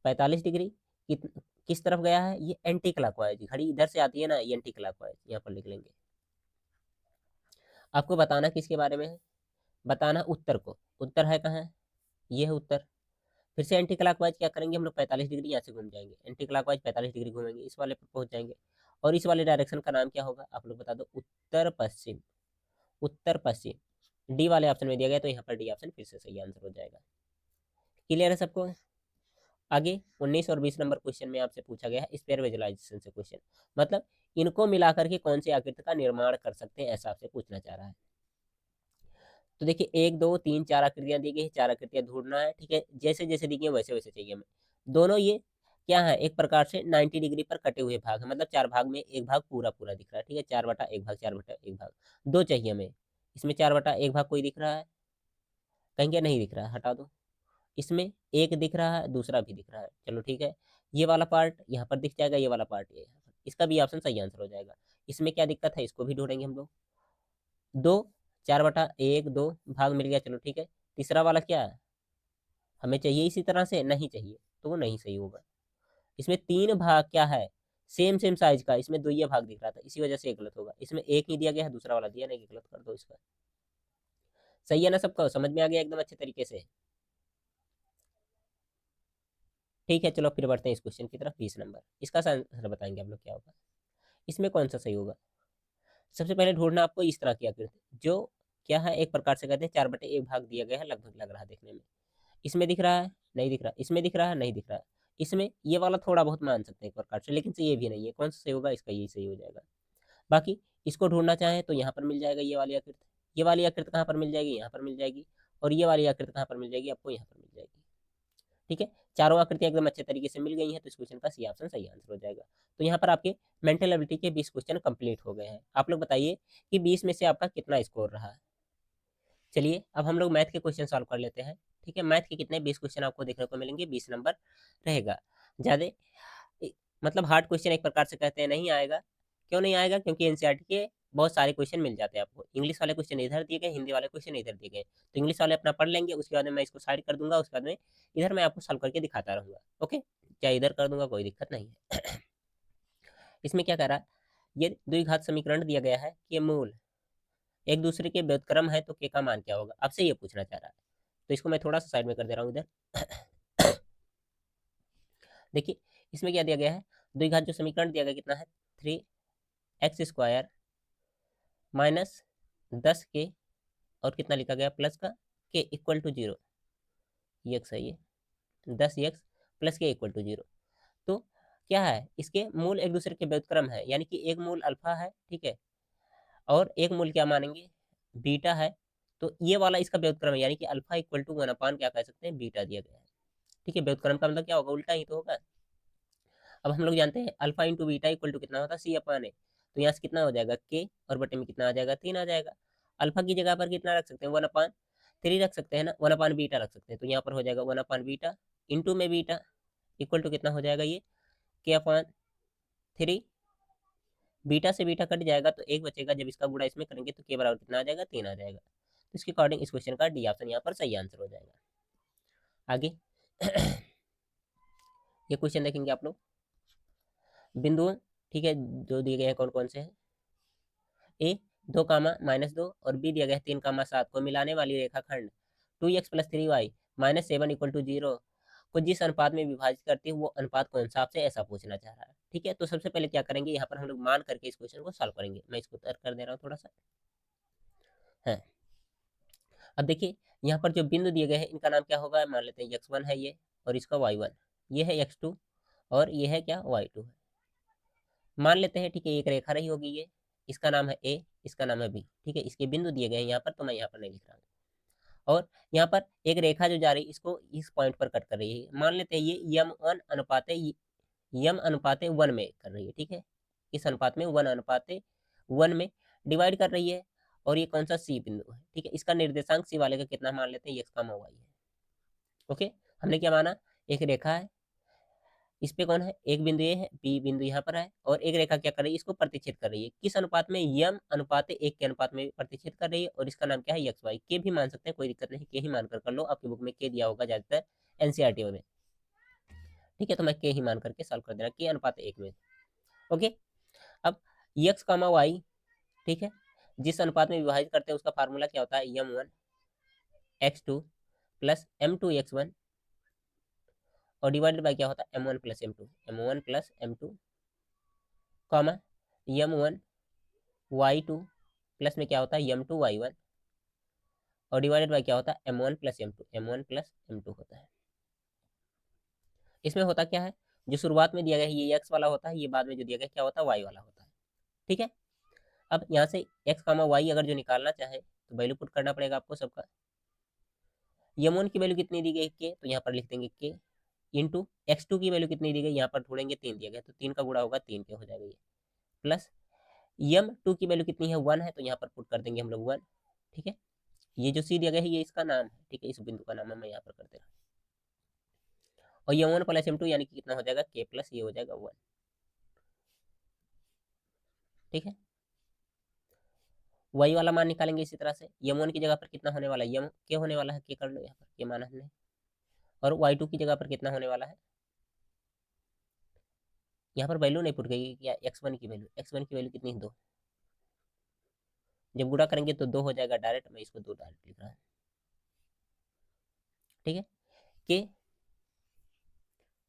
45 डिग्री किस तरफ गया है, ये एंटी क्लॉकवाइज, घड़ी इधर से आती है ना, ये एंटी क्लॉकवाइज, यहाँ पर लिख लेंगे। आपको बताना किसके बारे में है, बताना उत्तर को, उत्तर है कहाँ, ये है उत्तर। फिर से एंटी क्लॉकवाइज क्या करेंगे हम लोग, 45 डिग्री यहाँ से घूम जाएंगे, एंटी क्लॉकवाइज 45 डिग्री घूमेंगे, इस वाले पर पहुंच जाएंगे। और इस वाले डायरेक्शन का नाम क्या होगा, आप लोग बता दो, उत्तर पश्चिम, उत्तर पश्चिम डी वाले ऑप्शन में दिया गया, तो यहाँ पर डी ऑप्शन फिर से सही आंसर हो जाएगा। क्लियर है सबको। आगे 19 और 20 नंबर क्वेश्चन में आपसे पूछा गया है स्पेयर विजुलाइजेशन से क्वेश्चन, मतलब इनको मिलाकर के कौन सी आकृति का निर्माण कर सकते हैं, ऐसा आपसे पूछना चाह रहा है। तो देखिए 1 2 3 4 आकृतियां दी गई है, 4 आकृतियां ढूंढना है, ठीक है, जैसे जैसे दी गई वैसे वैसे चाहिए हमें। दोनों ये क्या है, एक प्रकार से 90 डिग्री पर कटे हुए भाग है, मतलब 4 भाग में एक भाग पूरा पूरा दिख रहा है, ठीक है, 4 बटा एक भाग, 4 बटा एक भाग, दो चाहिए हमें। इसमें 4 बटा एक भाग कोई दिख रहा है, कहेंगे नहीं दिख रहा है, हटा दो। इसमें एक दिख रहा है, दूसरा भी दिख रहा है, चलो ठीक है, ये वाला पार्ट यहाँ पर दिख जाएगा, ये वाला पार्ट ये यहाँ पर, इसका भी ऑप्शन सही आंसर हो जाएगा। इसमें क्या दिक्कत है, इसको भी ढूंढेंगे हम लोग। दो 4 बटा एक, दो भाग मिल गया, चलो ठीक है। तीसरा वाला क्या है, हमें चाहिए इसी तरह से, नहीं चाहिए, तो वो नहीं सही होगा। इसमें 3 भाग क्या है, सेम सेम साइज का, इसमें 2 ये भाग दिख रहा था, इसी वजह से ये गलत होगा। इसमें 1 ही दिया गया है, दूसरा वाला दिया नहीं, गलत कर दो इसका। सही है ना सबको, समझ में आ गया एकदम अच्छे तरीके से? ठीक है, चलो फिर बढ़ते हैं इस क्वेश्चन की तरफ। 20 नंबर, इसका आंसर बताएंगे आप लोग क्या होगा, इसमें कौन सा सही होगा। सबसे पहले ढूंढना आपको इस तरह की आकृति, जो क्या है, एक प्रकार से कहते हैं 4/1 भाग दिया गया है, लगभग लग रहा है देखने में। इसमें दिख रहा है, नहीं दिख रहा, इसमें दिख रहा है, नहीं दिख रहा, इसमें ये वाला थोड़ा बहुत मान सकते हैं एक प्रकार से, लेकिन ये भी नहीं है। कौन सा सही होगा, इसका यही सही हो जाएगा। बाकी इसको ढूंढना चाहें तो यहाँ पर मिल जाएगा ये वाली आकृति। ये वाली आकृति कहाँ पर मिल जाएगी, यहाँ पर मिल जाएगी। और ये वाली आकृति कहाँ पर मिल जाएगी, आपको यहाँ पर मिल जाएगी। ठीक है, चारों आकृतियां एकदम अच्छे तरीके से मिल गई हैं, तो इस क्वेश्चन का सी ऑप्शन सही आंसर हो जाएगा। तो यहाँ पर आपके मेंटल एबिलिटी के 20 क्वेश्चन कंप्लीट हो गए हैं। आप लोग बताइए कि 20 में से आपका कितना स्कोर रहा। चलिए अब हम लोग मैथ के क्वेश्चन सॉल्व कर लेते हैं। ठीक है, मैथ के कितने 20 क्वेश्चन आपको देखने को मिलेंगे, 20 नंबर रहेगा। ज़्यादा मतलब हार्ड क्वेश्चन एक प्रकार से कहते हैं नहीं आएगा। क्यों नहीं आएगा, क्योंकि एनसीईआरटी के बहुत सारे क्वेश्चन मिल जाते हैं आपको। इंग्लिश वाले क्वेश्चन इधर दिए गए, हिंदी वाले क्वेश्चन इधर दिए गए, तो इंग्लिश वाले अपना पढ़ लेंगे, उसके बाद में मैं इसको साइड कर दूंगा, उसके बाद में इधर मैं आपको सॉल्व करके दिखाता रहूंगा। ओके, चाहे इधर कर दूंगा, कोई दिक्कत नहीं है। इसमें क्या कह रहा है, ये द्विघात समीकरण दिया गया है कि मूल एक दूसरे के व्युत्क्रम है, तो के का मान क्या होगा, आपसे ये पूछना चाह रहा है। तो इसको मैं थोड़ा सा साइड में कर दे रहा हूँ इधर। देखिए इसमें क्या दिया गया है, द्विघात जो समीकरण दिया गया कितना है, 3x² माइनस 10k और कितना लिखा गया प्लस का k इक्वल टू 0। ये सही है, 10x plus k equal to 0। तो क्या है, इसके मूल एक दूसरे के व्युत्क्रम है, यानी कि एक मूल अल्फा है, ठीक है, और एक मूल क्या मानेंगे, बीटा है। तो ये वाला इसका व्युत्क्रम है, यानी कि अल्फा इक्वल टू 1/, क्या कह सकते हैं, बीटा दिया गया है। ठीक है, व्युत्क्रम का मतलब क्या होगा, उल्टा ही तो होगा। अब हम लोग जानते हैं alpha into beta equal to कितना होता है, C/A। तो यहाँ से कितना हो जाएगा, के, और बटे में कितना आ जाएगा, 3 आ जाएगा। अल्फा की जगह पर कितना रख सकते हैं, 1/3 रख सकते हैं ना, 1/बीटा रख सकते हैं। तो यहाँ पर हो जाएगा 1/बीटा इंटू में बीटा इक्वल टू कितना हो जाएगा, ये k/3। बीटा से बीटा कट जाएगा तो एक बचेगा, जब इसका गुणा इसमें करेंगे तो के बराबर कितना आ जाएगा, 3 आ जाएगा। तो इसके अकॉर्डिंग इस क्वेश्चन का डी ऑप्शन यहाँ पर सही आंसर हो जाएगा। आगे ये क्वेश्चन देखेंगे आप लोग, बिंदु, ठीक है, जो दिए गए हैं कौन कौन से हैं, ए 2, -2 और बी दिया गया है 3, 7 को मिलाने वाली रेखाखंड 2x + 3y - 7 = 0 को जिस अनुपात में विभाजित करती है, वो अनुपात कौन सा, आपसे ऐसा पूछना चाह रहा है। ठीक है, तो सबसे पहले क्या करेंगे, यहाँ पर हम लोग मान करके इस क्वेश्चन को सॉल्व करेंगे। मैं इसको तर्क कर दे रहा हूँ थोड़ा सा है। अब देखिए यहाँ पर जो बिंदु दिए गए हैं, इनका नाम क्या होगा, मान लेते हैं x1 है ये, और इसका y1, ये है x2, और ये है क्या, y2 है। मान लेते हैं, ठीक है, एक रेखा रही होगी ये, इसका नाम है ए, इसका नाम है बी। ठीक है, इसके बिंदु दिए गए हैं यहाँ पर, तो मैं यहाँ पर नहीं लिख रहा हूँ। और यहाँ पर एक रेखा जो जा रही है, इसको इस पॉइंट पर कट कर रही है। मान लेते हैं ये यम अनुपाते 1 में कर रही है। ठीक है, इस अनुपात में 1/1 में डिवाइड कर रही है, और ये कौन सा सी बिंदु है। ठीक है, इसका निर्देशांक सी वाले का कितना मान लेते हैं, x, y है। ओके, हमने क्या माना, एक रेखा है, इस पे कौन है, एक बिंदु ये है, बी बिंदु यहाँ पर है, और एक रेखा क्या कर रही है, इसको प्रतिच्छेद कर रही है। किस अनुपात में, यम/1 के अनुपात में प्रतिच्छेद कर रही है, और इसका नाम क्या है, एक्स वाई। के भी मान सकते हैं, कोई दिक्कत नहीं, के ही मानकर कर लो, आपकी बुक में के दिया होगा ज्यादातर एनसीईआरटी में। ठीक है, तो मैं के ही मान करके सॉल्व कर देना, के/1 में। ओके, अब x, y, ठीक है, जिस अनुपात में विभाजित करते हैं उसका फार्मूला क्या होता है, m1x2 + m2x1 और डिवाइडेड बाय क्या होता है, m1 + m2 comma m1y2 plus में क्या होता है, m2y1 और डिवाइडेड बाय क्या होता है, m1 + m2 होता है। इसमें होता क्या है, जो शुरुआत में दिया गया है ये x वाला होता है, ये बाद में जो दिया गया क्या होता है, y वाला होता है। ठीक है, अब यहाँ से x, y अगर जो निकालना चाहे तो वैल्यू पुट करना पड़ेगा आपको सबका। m1 की वैल्यू कितनी दी गई, के, तो यहाँ पर लिख देंगे के इंटू x2 की वैल्यू कितनी दी गई, यहाँ पर ढूंढेंगे 3 दिया गया, तो 3 का गुणा होगा 3 के हो जाएगा ये, प्लस m2 की वैल्यू कितनी है, 1 है, तो यहाँ पर पुट कर देंगे हम लोग 1। ठीक है, ये जो सी दिया गया है ये इसका नाम है। ठीक है, इस बिंदु का नाम है, मैं यहाँ पर कर दे रहा हूँ। और m1 + m2 यानी कि कितना हो जाएगा, k प्लस ये हो जाएगा 1। ठीक है, y वाला मान निकालेंगे इसी तरह से, m1 की जगह पर कितना होने वाला है, यम के होने वाला है, के कर लो यहाँ पर, के माना हमने। और y2 की जगह पर कितना होने वाला है, यहाँ पर वैल्यू नहीं पुट गई क्या, x1 की वैल्यू कितनी है 2। जब गुणा करेंगे तो 2 हो जाएगा डायरेक्ट, मैं इसको 2 डायरेक्ट लिख रहा हूँ। ठीक है, के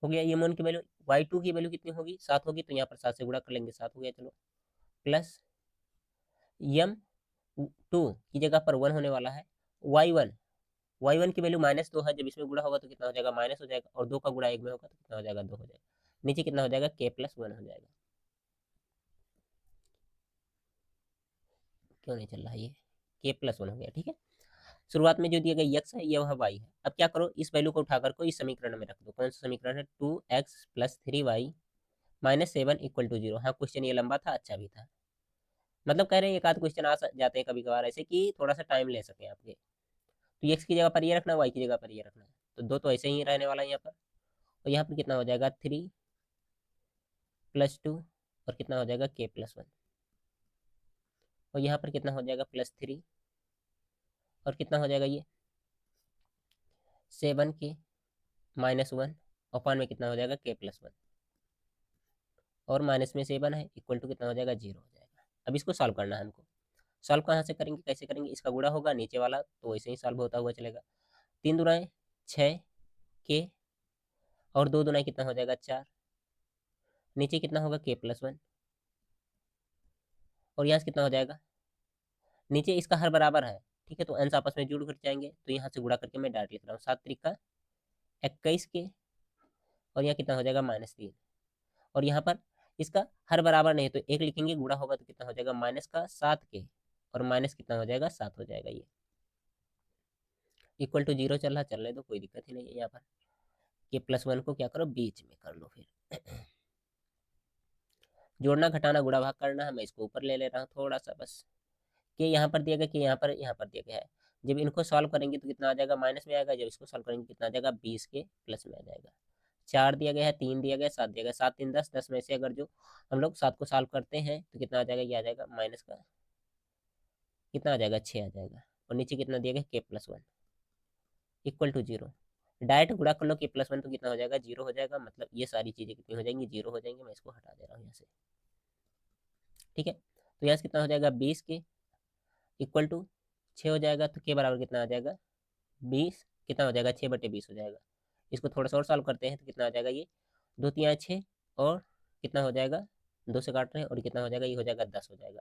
हो गया। ये मोन की वैल्यू, y2 की वैल्यू कितनी होगी 7 होगी, तो यहाँ पर 7 से गुणा कर लेंगे, 7 हो गया। चलो, प्लस m2 की जगह पर 1 होने वाला है, y1 की वैल्यू -2 है, जब इसमें गुणा होगा तो कितना हो जाएगा, माइनस हो जाएगा, और 2 का गुणा 1 में होगा तो कितना हो जाएगा, 2 हो जाएगा। नीचे कितना हो जाएगा, k+1 हो जाएगा। क्यों नहीं चल रहा ये, k+1 हो गया। ठीक है, शुरुआत में जो दिया गया x है, ये वह y है। अब क्या करो, इस वैल्यू को उठाकर को इस समीकरण में रख दो। कौन सा समीकरण है, 2x + 3y - 7 = 0। हाँ, क्वेश्चन ये लंबा था, अच्छा भी था। मतलब कह रहे हैं एक आध क्वेश्चन आ जाते हैं कभी कभार ऐसे कि थोड़ा सा टाइम ले सके आपके। तो x की जगह पर ये रखना, y की जगह पर ये रखना है, तो 2 तो ऐसे ही रहने वाला है यहाँ पर। और यहाँ पर कितना हो जाएगा, 3 + 2, और कितना हो जाएगा, k+1। और यहाँ पर कितना हो जाएगा, +3, और कितना हो जाएगा ये 7k - 1, और पान में कितना हो जाएगा, k+1, और माइनस में 7 है, इक्वल टू कितना हो जाएगा, 0 हो जाएगा। अब इसको सॉल्व करना है हमको। सॉल्व कहाँ से करेंगे, कैसे करेंगे, इसका गुणा होगा नीचे वाला, तो वैसे ही सॉल्व होता हुआ चलेगा। 3 दूनाए 6 के, और 2 दूनाए कितना हो जाएगा, 4। नीचे कितना होगा, k+1, और यहाँ से कितना हो जाएगा, नीचे इसका हर बराबर है। ठीक है, तो अंश आपस में जुड़ कर जाएंगे, तो यहाँ से गुणा करके मैं डायरेक्ट लिख रहा हूँ, 7 त्रिका 21 के, और यहाँ कितना हो जाएगा, -3। और यहाँ पर इसका हर बराबर नहीं है, तो एक लिखेंगे, गुणा होगा तो कितना हो जाएगा, माइनस का 7 के, और माइनस कितना हो जाएगा, 7 हो जाएगा। ये इक्वल टू 0 चल रहा, चलने दो, कोई दिक्कत ही नहीं है। यहाँ पर k+1 को क्या करो, बीच में कर लो। फिर जोड़ना, घटाना, गुणा भाग करना है, मैं इसको ऊपर ले ले रहा हूँ थोड़ा सा बस। कि यहाँ पर दिया गया, कि यहाँ पर दिया गया है। जब इनको सॉल्व करेंगे तो कितना आ जाएगा, माइनस में आएगा, जब इसको सॉल्व करेंगे कितना आ जाएगा, 20 के प्लस में आ जाएगा। 4 दिया गया है, 3 दिया गया है, 7 दिया गया है, 7 3 10, 10 में से अगर जो हम लोग 7 को सॉल्व करते हैं तो कितना आ जाएगा, ये आ जाएगा माइनस का कितना आ जाएगा, 6 आ जाएगा। और नीचे कितना दिया गया, k+1 इक्वल टू 0। डायरेक्ट गुणा कर लो k+1 तो कितना हो जाएगा, 0 हो जाएगा। मतलब ये सारी चीजें कितनी हो जाएंगी, 0 हो जाएंगी। मैं इसको हटा दे रहा हूँ यहाँ से। ठीक है, तो यहाँ से कितना हो जाएगा, 20 के इक्वल टू 6 हो जाएगा, तो के बराबर कितना आ जाएगा, 20 कितना हो जाएगा, 6/20 हो जाएगा। इसको थोड़ा सा और सॉल्व करते हैं तो कितना आ जाएगा, ये 2 3 6, और कितना हो जाएगा, 2 से काट रहे हैं, और कितना हो जाएगा, ये हो जाएगा 10 हो जाएगा।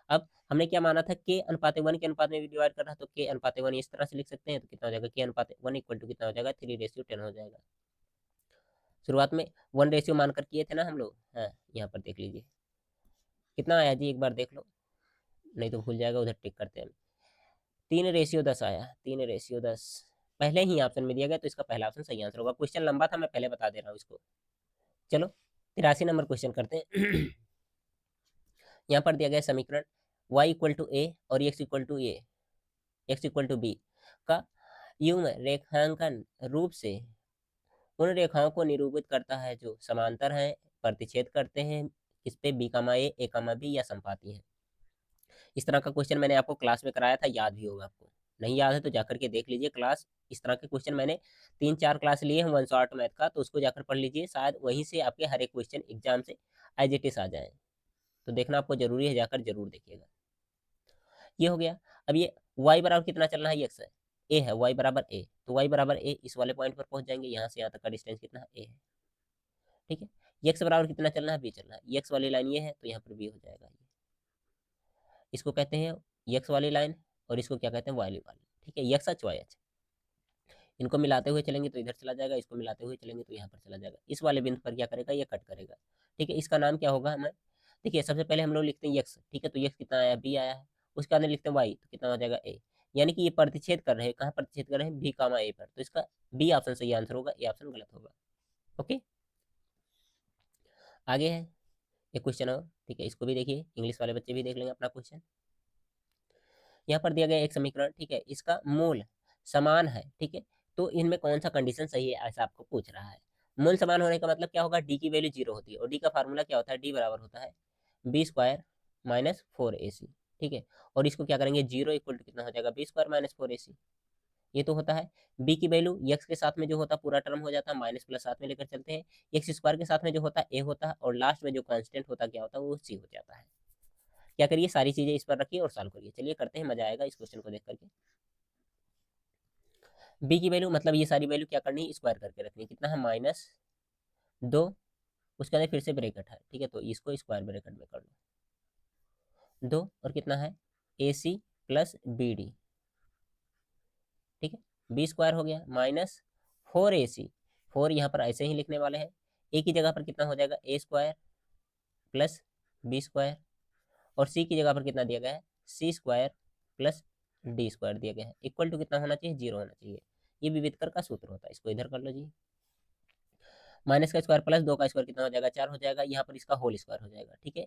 अब हमने क्या माना था, के अनुपात 1 के अनुपात में भी डिवाइड कर रहा है, तो के अनुपात 1 इस तरह से लिख सकते हैं, तो कितना हो जाएगा, के अनुपात 1 इक्वल टू कितना हो जाएगा, 3:10 हो जाएगा। शुरुआत में 1 मानकर किए थे ना हम लोग। हाँ, यहाँ पर देख लीजिए कितना आया जी, एक बार देख लो, नहीं तो भूल जाएगा, उधर टिक करते हैं। 3:10 आया, 3:10 पहले ही ऑप्शन में दिया गया, तो इसका पहला ऑप्शन सही आंसर होगा। क्वेश्चन लंबा था, मैं पहले बता दे रहा हूँ इसको। चलो 83 नंबर क्वेश्चन करते हैं। यहाँ पर दिया गया समीकरण y = a और x = b का युग्म रेखांकन रूप से उन रेखाओं को निरूपित करता है जो समांतर हैं, प्रतिच्छेद करते हैं किस पे, b, a, b या संपाती है। इस तरह का क्वेश्चन मैंने आपको क्लास में कराया था, याद भी होगा आपको। नहीं याद है तो जाकर के देख लीजिए क्लास। इस तरह के क्वेश्चन मैंने 3 4 क्लास लिए हैं वन शॉट मैथ का, तो उसको जाकर पढ़ लीजिए, शायद वहीं से आपके हर एक क्वेश्चन एग्जाम से एज इट इज आ जाए। तो देखना आपको जरूरी है, जाकर जरूर देखिएगा। ये हो गया। अब ये y बराबर कितना चलना है, x है, a है, y बराबर a, तो y बराबर a इस वाले पॉइंट पर पहुंच जाएंगे। यहाँ से यहाँ तक का डिस्टेंस कितना है, a है। ठीक है, x बराबर कितना चलना है, b चलना है। x वाली लाइन ये है, तो यहाँ पर b हो जाएगा। ये इसको कहते हैं x वाली लाइन, और इसको क्या कहते हैं, y वाली। ठीक है, x अक्ष y अक्ष, इनको मिलाते हुए चलेंगे तो इधर चला जाएगा, इसको मिलाते हुए चलेंगे तो यहाँ पर चला जाएगा। इस वाले बिंदु पर क्या करेगा, ये कट करेगा। ठीक है, इसका नाम क्या होगा हमें, देखिए सबसे पहले हम लोग लिखते हैं x। ठीक है, तो x कितना आया, b आया है। उसके बाद में लिखते हैं y, तो कितना हो जाएगा, a। यानी कि ये प्रतिच्छेद कर रहे हैं, कहाँ प्रतिच्छेद कर रहे हैं, b, a पर, तो इसका b ऑप्शन सही आंसर होगा, ए ऑप्शन गलत होगा। ओके, आगे है एक क्वेश्चन और। ठीक है, इसको भी देखिए, इंग्लिश वाले बच्चे भी देख लेंगे अपना क्वेश्चन। यहाँ पर दिया गया एक समीकरण, ठीक है, इसका मूल समान है। ठीक है, तो इनमें कौन सा कंडीशन सही है, ऐसा आपको पूछ रहा है। मूल समान होने का मतलब क्या होगा, डी की वैल्यू 0 होती है, और डी का फार्मूला क्या होता है, डी बराबर होता है b² - 4ac। ठीक है, और इसको क्या करेंगे, 0 इक्वल टू कितना हो जाएगा, b² - 4ac। ये तो होता है। बी की वैल्यू एक्स के साथ में जो होता है पूरा टर्म हो जाता है, माइनस प्लस साथ में लेकर चलते हैं। एक्स स्क्वायर के साथ में जो होता है ए होता है, और लास्ट में जो कांस्टेंट होता क्या होता है वो सी हो जाता है। क्या करिए, सारी चीजें इस पर रखिए और सॉल्व करिए। चलिए करते हैं, मजा आएगा इस क्वेश्चन को देख करके। बी की वैल्यू मतलब ये सारी वैल्यू क्या करनी है, स्क्वायर करके रखनी है। कितना है, -2, उसके अंदर फिर से ब्रैकेट है, ठीक है, तो इसको स्क्वायर ब्रैकेट में कर लो 2, और कितना है ए सी प्लस बी डी, ठीक है, बी स्क्वायर हो गया -4ac, 4 यहाँ पर ऐसे ही लिखने वाले हैं। ए की जगह पर कितना हो जाएगा, A square plus B square, और सी की जगह पर कितना दिया गया है, सी स्क्वायर प्लस डी स्क्वायर दिया गया है, इक्वल टू कितना होना चाहिए, 0 होना चाहिए। ये विविधकर का सूत्र होता है, इसको इधर कर लो जी। माइनस का स्क्वायर प्लस 2 का स्क्वायर कितना हो जाएगा, 4 हो जाएगा, यहाँ पर इसका होल स्क्वायर हो जाएगा, ठीक है।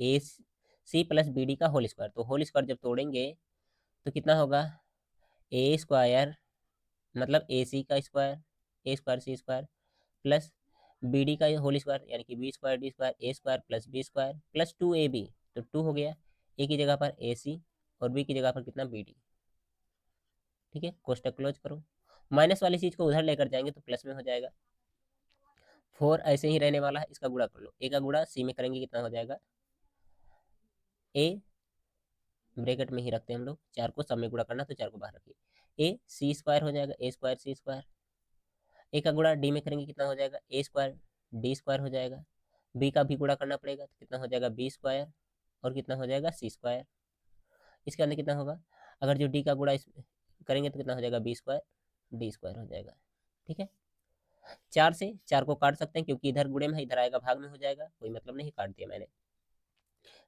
ए सी प्लस बी डी का होल स्क्वायर, तो होल स्क्वायर जब तोड़ेंगे तो कितना होगा, ए स्क्वायर मतलब ए सी का square, A square C square plus B D का होल स्क्वायर यानी कि B square D square, A square plus B square plus 2ab, तो 2 हो गया। ए की जगह पर ए सी और बी की जगह पर कितना, बी डी, ठीक है। कोष्टक क्लोज करो। माइनस वाली चीज को उधर लेकर जाएंगे तो प्लस में हो जाएगा। 4 ऐसे ही रहने वाला है, इसका गुणा कर लो। ए का गुणा सी में करेंगे कितना हो जाएगा, ए ब्रैकेट में ही रखते हैं हम लोग, 4 को सब में गुणा करना तो 4 को बाहर रखिए। ए सी स्क्वायर हो जाएगा, ए स्क्वायर सी स्क्वायर, ए का गुणा डी में करेंगे कितना हो जाएगा, ए स्क्वायर डी स्क्वायर हो जाएगा। बी का भी गुणा करना पड़ेगा तो कितना हो जाएगा, बी स्क्वायर और कितना हो जाएगा, सी स्क्वायर। इसके अंदर कितना होगा, अगर जो डी का गुणा इस करेंगे तो कितना हो जाएगा, बी स्क्वायर डी स्क्वायर हो जाएगा, ठीक है। 4 से 4 को काट सकते हैं क्योंकि इधर गुणे में है, इधर आएगा भाग में हो जाएगा, कोई मतलब नहीं, काट दिया मैंने।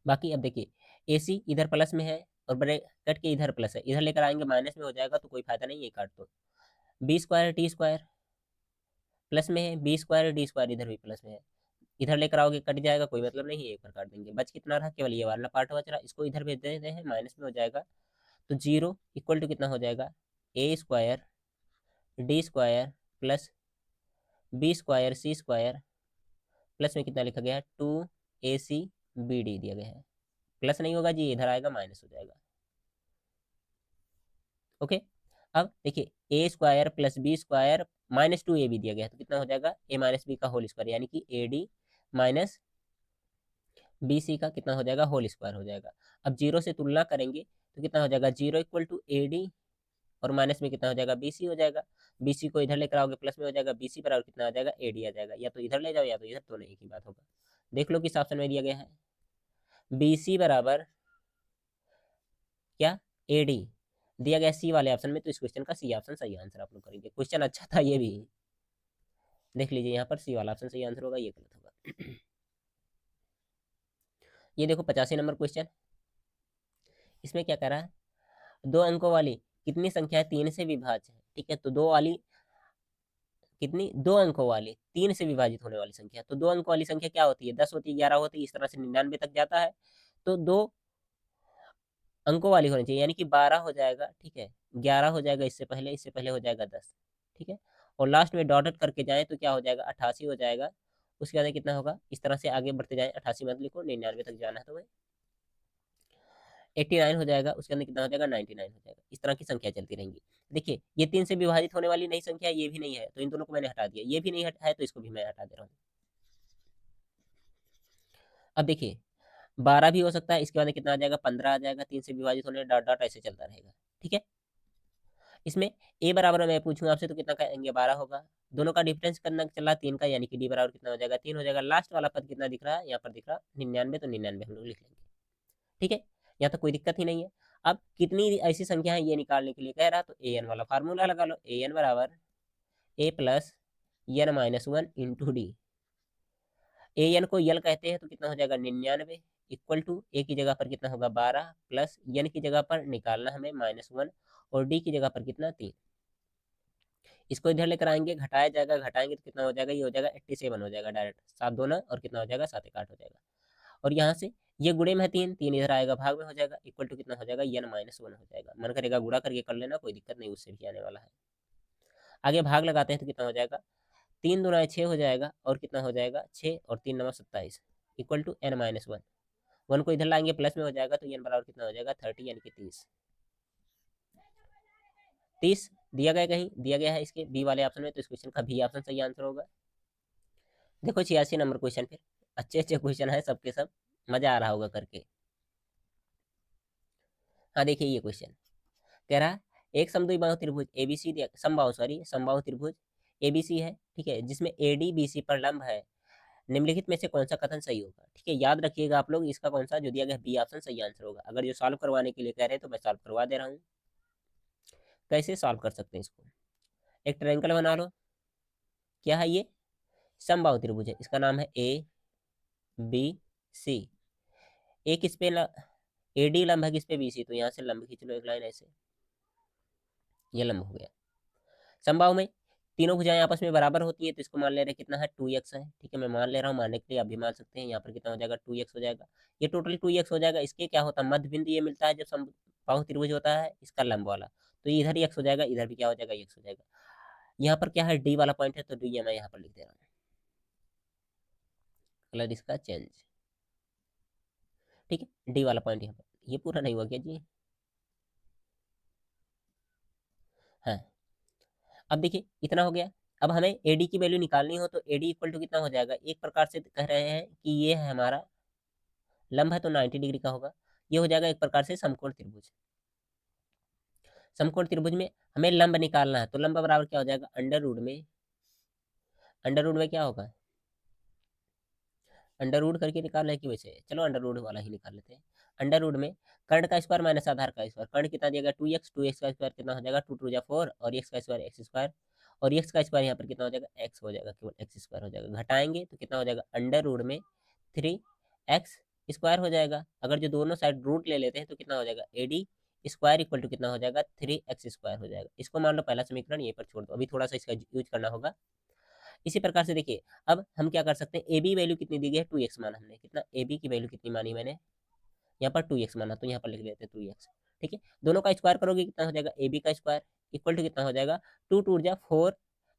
बाकी अब देखिए, ए सी इधर प्लस में है और ब्रैकेट के इधर प्लस है, इधर लेकर आएंगे माइनस में हो जाएगा, तो कोई फायदा नहीं है, काट दो। B square T square plus में है, बी स्क्वायर डी स्क्वायर इधर भी प्लस में है, इधर लेकर आओगे कट जाएगा, कोई मतलब नहीं है, एक बार काट देंगे। बच कितना रहा, केवल ये वाला पार्ट बच रहा, इसको इधर भेज देते हैं, माइनस में हो जाएगा, तो 0 इक्वल टू कितना हो जाएगा, A square D square plus B square C square plus में कितना लिखा गया है, 2ac बी डी दिया गया है। प्लस नहीं होगा जी, इधर आएगा माइनस हो जाएगा, ओके। अब देखिए, A square plus B square -2ab दिया गया है, तो कितना हो जाएगा, ए माइनस बी का होल स्क्वायर यानी कि A D minus B C का कितना हो जाएगा, होल स्क्वायर हो जाएगा। अब 0 से तुलना करेंगे तो कितना हो जाएगा, 0 इक्वल टू ए डी और माइनस में कितना हो जाएगा, बी सी हो जाएगा। बी सी को इधर लेकर आओगे प्लस में हो जाएगा, बी सी बराबर कितना आ जाएगा, ए डी आ जाएगा। या तो इधर ले जाओ या तो इधर, दोनों एक ही बात होगा। देख लो किस ऑप्शन में दिया गया है, बी सी बराबर क्या, ए डी दिया गया सी वाले ऑप्शन में, तो इस क्वेश्चन का सी ऑप्शन सही आंसर आप लोग करेंगे। क्वेश्चन अच्छा था ये भी, देख लीजिए यहाँ पर सी वाला ऑप्शन सही आंसर होगा, ये गलत होगा। ये देखो 85 नंबर क्वेश्चन, इसमें क्या कह रहा है, 2 अंकों वाली कितनी संख्या 3 से विभाज्य है, ठीक है। तो दो वाली कितनी, 2 अंकों वाली 3 से विभाजित होने वाली संख्या, तो 2 अंकों वाली संख्या क्या होती है, 10 होती है, 11 होती है, इस तरह से 99 तक जाता है। तो 2 अंकों वाली होनी चाहिए, यानी कि 12 हो जाएगा, ठीक है, 11 हो जाएगा, इससे पहले हो जाएगा 10, ठीक है। और लास्ट में डॉटेड करके जाए तो क्या हो जाएगा, 88 हो जाएगा। उसके बाद कितना होगा, इस तरह से आगे बढ़ते जाए, 88 मत लिखो, 99 तक जाना है तो 89 हो जाएगा, उसके अंदर कितना हो जाएगा, 99 हो जाएगा। इस तरह की संख्या चलती रहेंगी। देखिए, ये 3 से विभाजित होने वाली नई संख्या, ये भी नहीं है, तो इन दोनों को मैंने हटा दिया, ये भी नहीं हटा है तो इसको भी मैं हटा दे रहा हूँ। अब देखिए, 12 भी हो सकता है, इसके बाद कितना आ जाएगा, 15 आ जाएगा, 3 से विभाजित होने, डॉट डॉट ऐसे चलता रहेगा, ठीक है। इसमें ए बराबर मैं पूछूंगा आपसे तो कितना कहेंगे, 12 होगा। दोनों का डिफरेंस करना चला 3 का, यानी कि डी बराबर कितना हो जाएगा, 3 हो जाएगा। लास्ट वाला पद कितना दिख रहा है, यहाँ पर दिख रहा 99, तो 99 हम लोग लिख लेंगे, ठीक है। यहाँ तो कोई दिक्कत ही नहीं है। अब कितनी ऐसी संख्या है ये निकालने के लिए कह रहा, तो ए एन वाला फार्मूला लगा लो, ए एन बराबर A plus N minus 1 into D. A N को यल कहते हैं, तो कितना हो जाएगा, 99 इक्वल टू ए की जगह पर कितना होगा, 12 प्लस एन की जगह पर निकालना हमें -1 और डी की जगह पर कितना, 3। इसको इधर लेकर आएंगे, घटाया जाएगा, घटाएंगे तो कितना हो जाएगा, ये हो जाएगा 87 हो जाएगा डायरेक्ट, 7 2 9 और कितना हो जाएगा, 7 1 8 हो जाएगा। और यहाँ से ये गुणे में है 3, 3 इधर आएगा भाग में हो जाएगा, इक्वल टू कितना हो जाएगा, एन माइनस 1 हो जाएगा। मन करेगा गुणा करके कर लेना, कोई दिक्कत नहीं, उससे भी आने वाला है। आगे भाग लगाते हैं तो कितना हो जाएगा, 3 दूना 6 हो जाएगा और कितना हो जाएगा, 6 और 3 9 27 इक्वल टू एन माइनस 1। 1 को इधर लाएंगे प्लस में हो जाएगा, तो एन बराबर कितना हो जाएगा, 30 यानी कि 30। दिया गया कहीं दिया गया है इसके बी वाले ऑप्शन में, तो इस क्वेश्चन का बी ऑप्शन सही आंसर होगा। देखो 86 नंबर क्वेश्चन, फिर अच्छे अच्छे क्वेश्चन है सबके सब, मजा आ रहा होगा करके। हाँ देखिए ये क्वेश्चन कह रहा है एक समद्विबाहु त्रिभुज एबीसी समबाहु त्रिभुज एबीसी है, ठीक है, जिसमें एडी बीसी पर लंब है, निम्नलिखित में से कौन सा कथन सही होगा। ठीक है, याद रखिएगा आप लोग, इसका कौन सा जो दिया गया बी ऑप्शन सही आंसर होगा। अगर जो सॉल्व करवाने के लिए कह रहे हैं तो मैं सॉल्व करवा दे रहा हूँ। कैसे सॉल्व कर सकते हैं इसको, एक ट्रायंगल बना लो। क्या है ये, समबाहु त्रिभुज है, इसका नाम है ए बी सी। ए किस पे एडी लंब है किस पे बीसी, तो यहाँ से लंब खींच लो एक लाइन ऐसे, ये लंब हो गया। समबाहु में तीनों भुजाएं आपस में बराबर होती है, तो इसको मान ले रहे कितना है 2x है। ठीक है, मैं मान ले रहा हूँ, मानने के लिए आप भी मान सकते हैं। यहाँ पर कितना हो जाएगा 2x हो जाएगा, ये टोटल 2x हो जाएगा। इसके क्या होता है मध्य बिंदु ये मिलता है जब समबाहु त्रिभुज होता है इसका लंब वाला, तो इधर ही x हो जाएगा, इधर भी क्या हो जाएगा x हो जाएगा। यहाँ पर क्या है डी वाला पॉइंट है, तो डी मैं यहाँ पर लिख दे रहा हूँ, कलर इसका चेंज। ठीक है, डी वाला पॉइंट यहाँ पर, ये पूरा नहीं हुआ क्या जी। हाँ, अब देखिए इतना हो गया। अब हमें एडी की वैल्यू निकालनी हो तो एडी इक्वल टू कितना हो जाएगा, एक प्रकार से कह रहे हैं कि ये है हमारा लंब है तो 90 डिग्री का होगा, ये हो जाएगा एक प्रकार से समकोण त्रिभुज। समकोण त्रिभुज में हमें लंब निकालना है, तो लंब बराबर क्या हो जाएगा अंडर रूट में क्या होगा, अंडर रूट करके निकालना है कि वैसे, चलो अंडर रूट वाला ही निकाल लेते हैं। अंडर रूट में कर्ण का स्क्वायर माइनस आधार का स्क्वायर, कर्ण कितना दिया गया 2x का स्क्वायर कितना हो जाएगा 2 2 जा 4 और x का स्क्वायर x स्क्वायर, और x का स्क्वायर यहाँ पर कितना हो जाएगा x हो जाएगा, केवल x स्क्वायर हो जाएगा। घटाएंगे तो कितना हो जाएगा अंडर रूट में 3x स्क्वायर हो जाएगा। अगर जो दोनों साइड रूट ले लेते हैं तो कितना हो जाएगा एडी स्क्वायर इक्वल टू कितना हो जाएगा 3x स्क्वायर हो जाएगा। इसको मान लो पहला समीकरण, यहीं पर छोड़ दो, अभी थोड़ा सा इसका यूज करना होगा। इसी प्रकार से देखिए अब हम क्या कर सकते हैं, ए बी वैल्यू कितनी दी गई है 2x माना हमने, कितना ए बी की वैल्यू कितनी मानी मैंने यहाँ पर 2x माना, तो यहाँ पर लिख देते हैं 2x। ठीक है, दोनों का स्क्वायर करोगे कितना हो जाएगा ए बी का स्क्वायर इक्वल टू कितना हो जाएगा 2 2 जा 4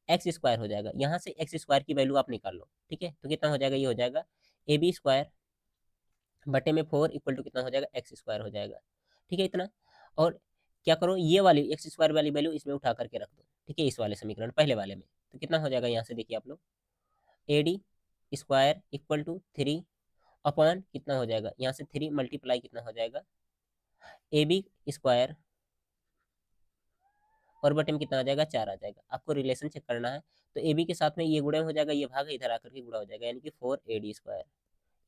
एक्स स्क्वायर हो जाएगा। यहाँ से एक्स स्क्वायर की वैल्यू आप निकाल लो। ठीक है, तो कितना हो जाएगा, ये हो जाएगा ए बी स्क्वायर बटे में 4 इक्वल टू कितना हो जाएगा एक्स स्क्वायर हो जाएगा। ठीक है इतना, और क्या करो ये वाली एक्स स्क्वायर वाली वैल्यू इसमें उठा करके रख दो। ठीक है, इस वाले समीकरण पहले वाले में, तो कितना हो जाएगा यहाँ से देखिए आप लोग A D square equal to 3 upon कितना हो जाएगा यहाँ से 3 मल्टीप्लाई कितना हो जाएगा ए बी स्क्वायर और बटे में कितना आ जाएगा 4 आ जाएगा। आपको रिलेशन चेक करना है, तो ए बी के साथ में ये गुणा हो जाएगा, ये भाग इधर आकर के गुणा हो जाएगा, यानी कि 4 A D square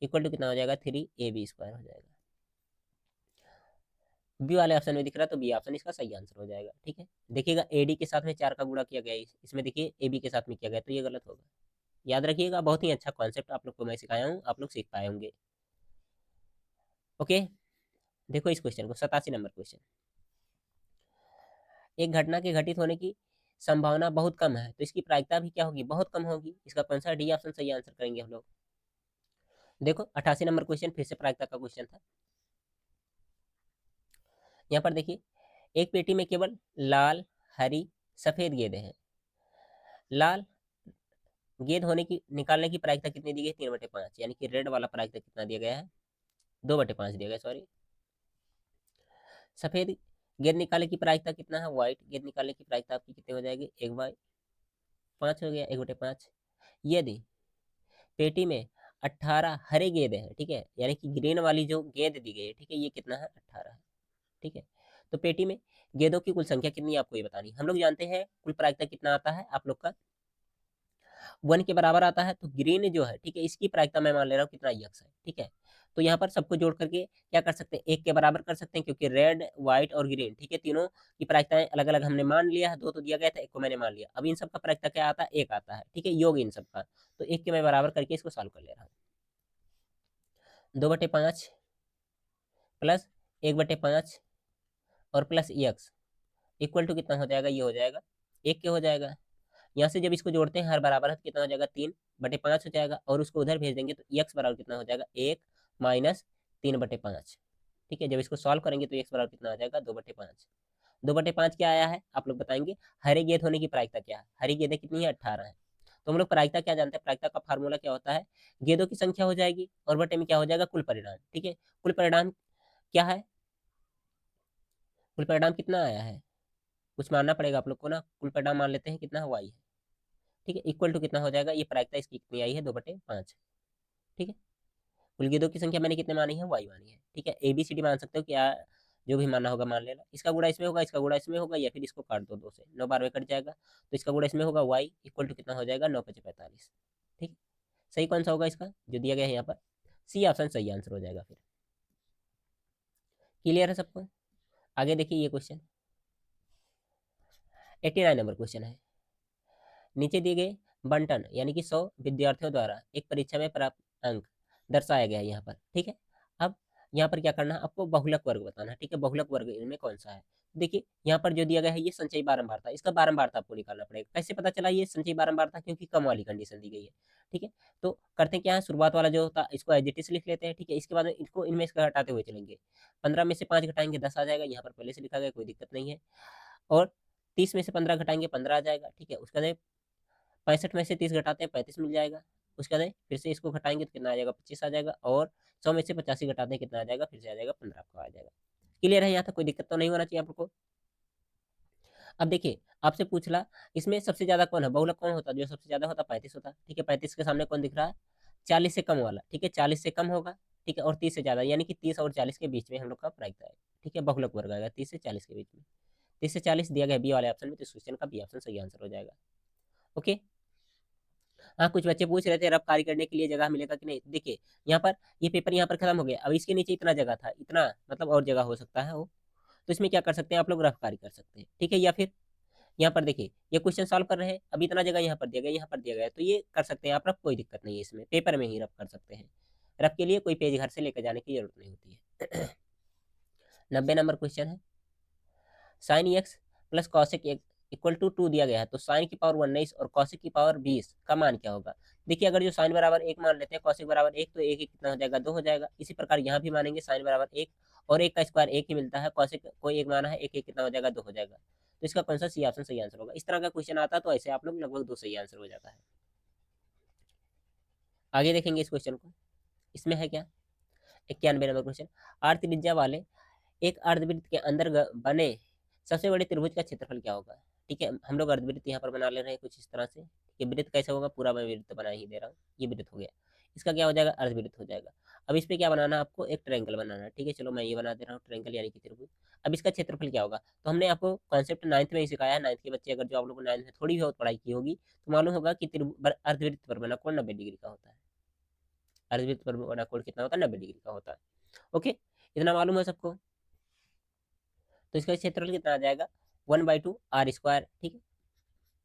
equal to कितना हो जाएगा 3 ए बी स्क्वायर हो जाएगा। बी वाले ऑप्शन में दिख रहा है तो बी ऑप्शन इसका सही आंसर हो जाएगा। ठीक है, देखिएगा ए डी के साथ में 4 का गुणा किया गया है, इसमें देखिए ए बी के साथ में किया गया, तो ये गलत होगा। याद रखिएगा, बहुत ही अच्छा कॉन्सेप्ट आप लोग को मैं सिखाया हूँ, आप लोग सीख पाए होंगे। ओके, देखो इस क्वेश्चन को, 87 नंबर क्वेश्चन। एक घटना के घटित होने की संभावना बहुत कम है, तो इसकी प्रायिकता भी क्या होगी, बहुत कम होगी। इसका कौन सा डी ऑप्शन सही आंसर करेंगे हम लोग। देखो 88 नंबर क्वेश्चन फिर से प्रायिकता का क्वेश्चन था। यहाँ पर देखिए एक पेटी में केवल लाल हरी सफेद गेंदें हैं। लाल गेंद होने की निकालने की प्रायिकता कितनी दी गई 3/5, यानी कि रेड वाला प्रायिकता कितना दिया गया है 2/5 दिया गया, सॉरी। सफेद गेंद निकालने की प्रायिकता कितना है, व्हाइट गेंद निकालने की प्रायिकता आपकी कितनी हो जाएगी 1/5 हो गया, 1/5। यदि पेटी में 18 हरे गेंद हैं, ठीक है, यानी कि ग्रीन वाली जो गेंद दी गई है, ठीक है, ये कितना है 18 है। ठीक है, तो पेटी में गेंदों की कुल संख्या कितनी है आपको ये बतानी। हम लोग जानते हैं कुल प्रायिकता कितना आता है आप लोग का 1 के बराबर आता है, तो ग्रीन जो है, ठीक है, इसकी प्रायिकता मैं मान ले रहा हूँ कितना यक्स है। ठीक है, तो यहाँ पर सबको जोड़ करके क्या कर सकते हैं 1 के बराबर कर सकते हैं, क्योंकि रेड व्हाइट और ग्रीन, ठीक है, तीनों की प्रायिकताएं अलग अलग हमने मान लिया है, 2 तो दिया गया था, 1 को मैंने मान लिया। अब इन सबका प्रायिकता क्या आता है 1 आता है। ठीक है, योग इन सबका, तो 1 के मैं बराबर करके इसको सॉल्व कर ले रहा हूँ। 2/5 प्लस 1/5 और प्लस एक्स इक्वल टू कितना हो जाएगा, ये हो जाएगा 1 के हो जाएगा। यहाँ से जब इसको जोड़ते हैं हर बराबर है तो कितना हो जाएगा 3/5 हो जाएगा, और उसको उधर भेज देंगे तो एक्स बराबर कितना हो जाएगा 1 माइनस 3/5। ठीक है, जब इसको सॉल्व करेंगे तो एक्स बराबर कितना हो जाएगा 2/5। 2/5 क्या आया है आप लोग बताएंगे। हरे गेंद होने की प्रायिकता क्या है, हरी गेंदें कितनी है 18 है, तो हम लोग प्रायिकता क्या जानते हैं, प्रायिकता का फार्मूला क्या होता है, गेंदों की संख्या हो जाएगी और बटे में क्या हो जाएगा कुल परिणाम। ठीक है, कुल परिणाम क्या है, कुल परिणाम कितना आया है कुछ मानना पड़ेगा आप लोग को ना। कुल परिणाम मान लेते हैं कितना है, y है, ठीक है, इक्वल टू कितना हो जाएगा, ये प्रायिकता इसकी कितनी आई है, 2/5, ठीक है। कुल गेंदों की संख्या मैंने कितने मानी है, y मानी है, ठीक है। ABCD मान सकते हो, क्या जो भी मानना होगा मान लेना। इसका गुणा इसमें होगा, इसका गुणा इसमें होगा, या फिर इसको काट दो 2 से, 9 बार में कट जाएगा, तो इसका गुणा इसमें होगा, y इक्वल टू कितना हो जाएगा, 9×5 = 45, ठीक है। सही कौन सा होगा इसका, जो दिया गया है यहाँ पर, सी ऑप्शन सही आंसर हो जाएगा। फिर क्लियर है सबको। आगे देखिए ये क्वेश्चन 89 नंबर क्वेश्चन है। नीचे दिए गए बंटन यानी कि 100 विद्यार्थियों द्वारा एक परीक्षा में प्राप्त अंक दर्शाया गया है यहाँ पर, ठीक है। अब यहाँ पर क्या करना है आपको, बहुलक वर्ग बताना है, ठीक है। बहुलक वर्ग इनमें कौन सा है, देखिए यहाँ पर जो दिया गया है ये संचयी बारंबारता, इसका बारंबारता आपको निकालना पड़ेगा। कैसे पता चला ये संचयी बारंबारता, क्योंकि कम वाली कंडीशन दी गई है, ठीक है। तो करते हैं क्या है, शुरुआत वाला जो होता है इसको एज इट इज लिख लेते हैं, ठीक है। इसके बाद इसको इनमें से हटाते हुए चलेंगे, 15 में से 5 घटाएंगे 10 आ जाएगा, यहाँ पर पहले से लिखा गया, कोई दिक्कत नहीं है। और 30 में से 15 घटाएंगे 15 आ जाएगा, ठीक है। उसके बाद 65 में से 30 घटाते हैं 35 मिल जाएगा। उसके बाद फिर से इसको घटाएंगे तो कितना आ जाएगा, 25 आ जाएगा। और 100 में से 85 घटाते हैं कितना आ जाएगा, फिर से आ जाएगा 15 आपका आ जाएगा। क्लियर है, यहाँ तक कोई दिक्कत तो नहीं होना चाहिए आपको। अब देखिए आपसे पूछला इसमें सबसे ज्यादा कौन है, बहुलक कौन होता है, जो सबसे ज्यादा होता है 35 होता है, ठीक है। 35 के सामने कौन दिख रहा है, 40 से कम वाला, ठीक है। 40 से कम होगा, ठीक है, और 30 से ज्यादा, यानी कि 30 और 40 के बीच में हम लोग का प्रायिकता है, ठीक है। बहुलक वर्ग आएगा 30 से 40 के बीच में। 30 से 40 दिया गया बी वाले ऑप्शन में, तो इस क्वेश्चन का बी ऑप्शन सही आंसर हो जाएगा। ओके। हाँ कुछ बच्चे पूछ रहे थे रफ कार्य करने के लिए जगह मिलेगा कि नहीं। देखिए यहाँ पर ये पेपर यहाँ पर खत्म हो गया, अब इसके नीचे इतना जगह था, इतना मतलब और जगह हो सकता है वो, तो इसमें क्या कर सकते हैं आप लोग, रफ कार्य कर सकते हैं, ठीक है। या फिर यहाँ पर देखिए ये क्वेश्चन सॉल्व कर रहे हैं, अब इतना जगह यहाँ पर दिया गया, यहाँ पर दिया गया, तो ये कर सकते हैं आप रफ, कोई दिक्कत नहीं है इसमें, पेपर में ही रफ कर सकते हैं। रफ के लिए कोई पेज घर से लेकर जाने की जरूरत नहीं होती है। 90 नंबर क्वेश्चन है, sine x plus cosec x equal to 2 दिया गया है, तो साइन की पावर 19 और कॉसेक की पावर 20 का मान क्या होगा। देखिए अगर जो साइन बराबर 1 मान लेते हैं, कॉसेक बराबर 1, तो एक एक कितना हो जाएगा, 2 हो जाएगा। इसी प्रकार यहाँ भी मानेंगे साइन बराबर 1 और 1 का स्क्वायर 1 ही मिलता है, कॉसेक कोई एक माना है, एक एक कितना हो जाएगा, 2 हो जाएगा। तो इसका कौन सा सी ऑप्शन सही आंसर होगा। इस तरह का क्वेश्चन आता है तो ऐसे आप लोग लगभग 2 सही आंसर हो जाता है। आगे देखेंगे इस क्वेश्चन को, इसमें है क्या, 91 नंबर क्वेश्चन, आर त्रिज्या वाले एक अर्धवृत्त के अंदर बने सबसे बड़े त्रिभुज का क्षेत्रफल क्या होगा। ठीक है, हम लोग अर्धवृत्त यहाँ पर बना ले रहे हैं कुछ इस तरह से, ये वृत्त कैसे होगा, पूरा मैं वृत्त बना ही दे रहा हूँ, ये वृत्त हो गया, इसका क्या हो जाएगा, अर्धवृत्त हो जाएगा। अब इस पे क्या बनाना है आपको, एक ट्रायंगल बनाना है, ठीक है। चलो मैं ये बना दे रहा हूँ ट्रायंगल यानी कि त्रिभुज। अब इसका क्षेत्रफल क्या होगा, तो हमने आपको कॉन्सेप्ट 9th में ही सिखाया है। 9th के बच्चे अगर जो आप लोगों ने 9th में थोड़ी बहुत पढ़ाई की होगी तो मालूम होगा कि अर्धवृत्त पर बना कोण 90 डिग्री का होता है। अर्धवृत्त पर बना कोण कितना होता है, 90 डिग्री का होता है। ओके, इतना मालूम है सबको। तो इसका क्षेत्रफल कितना आ जाएगा, 1/2 r², ठीक है।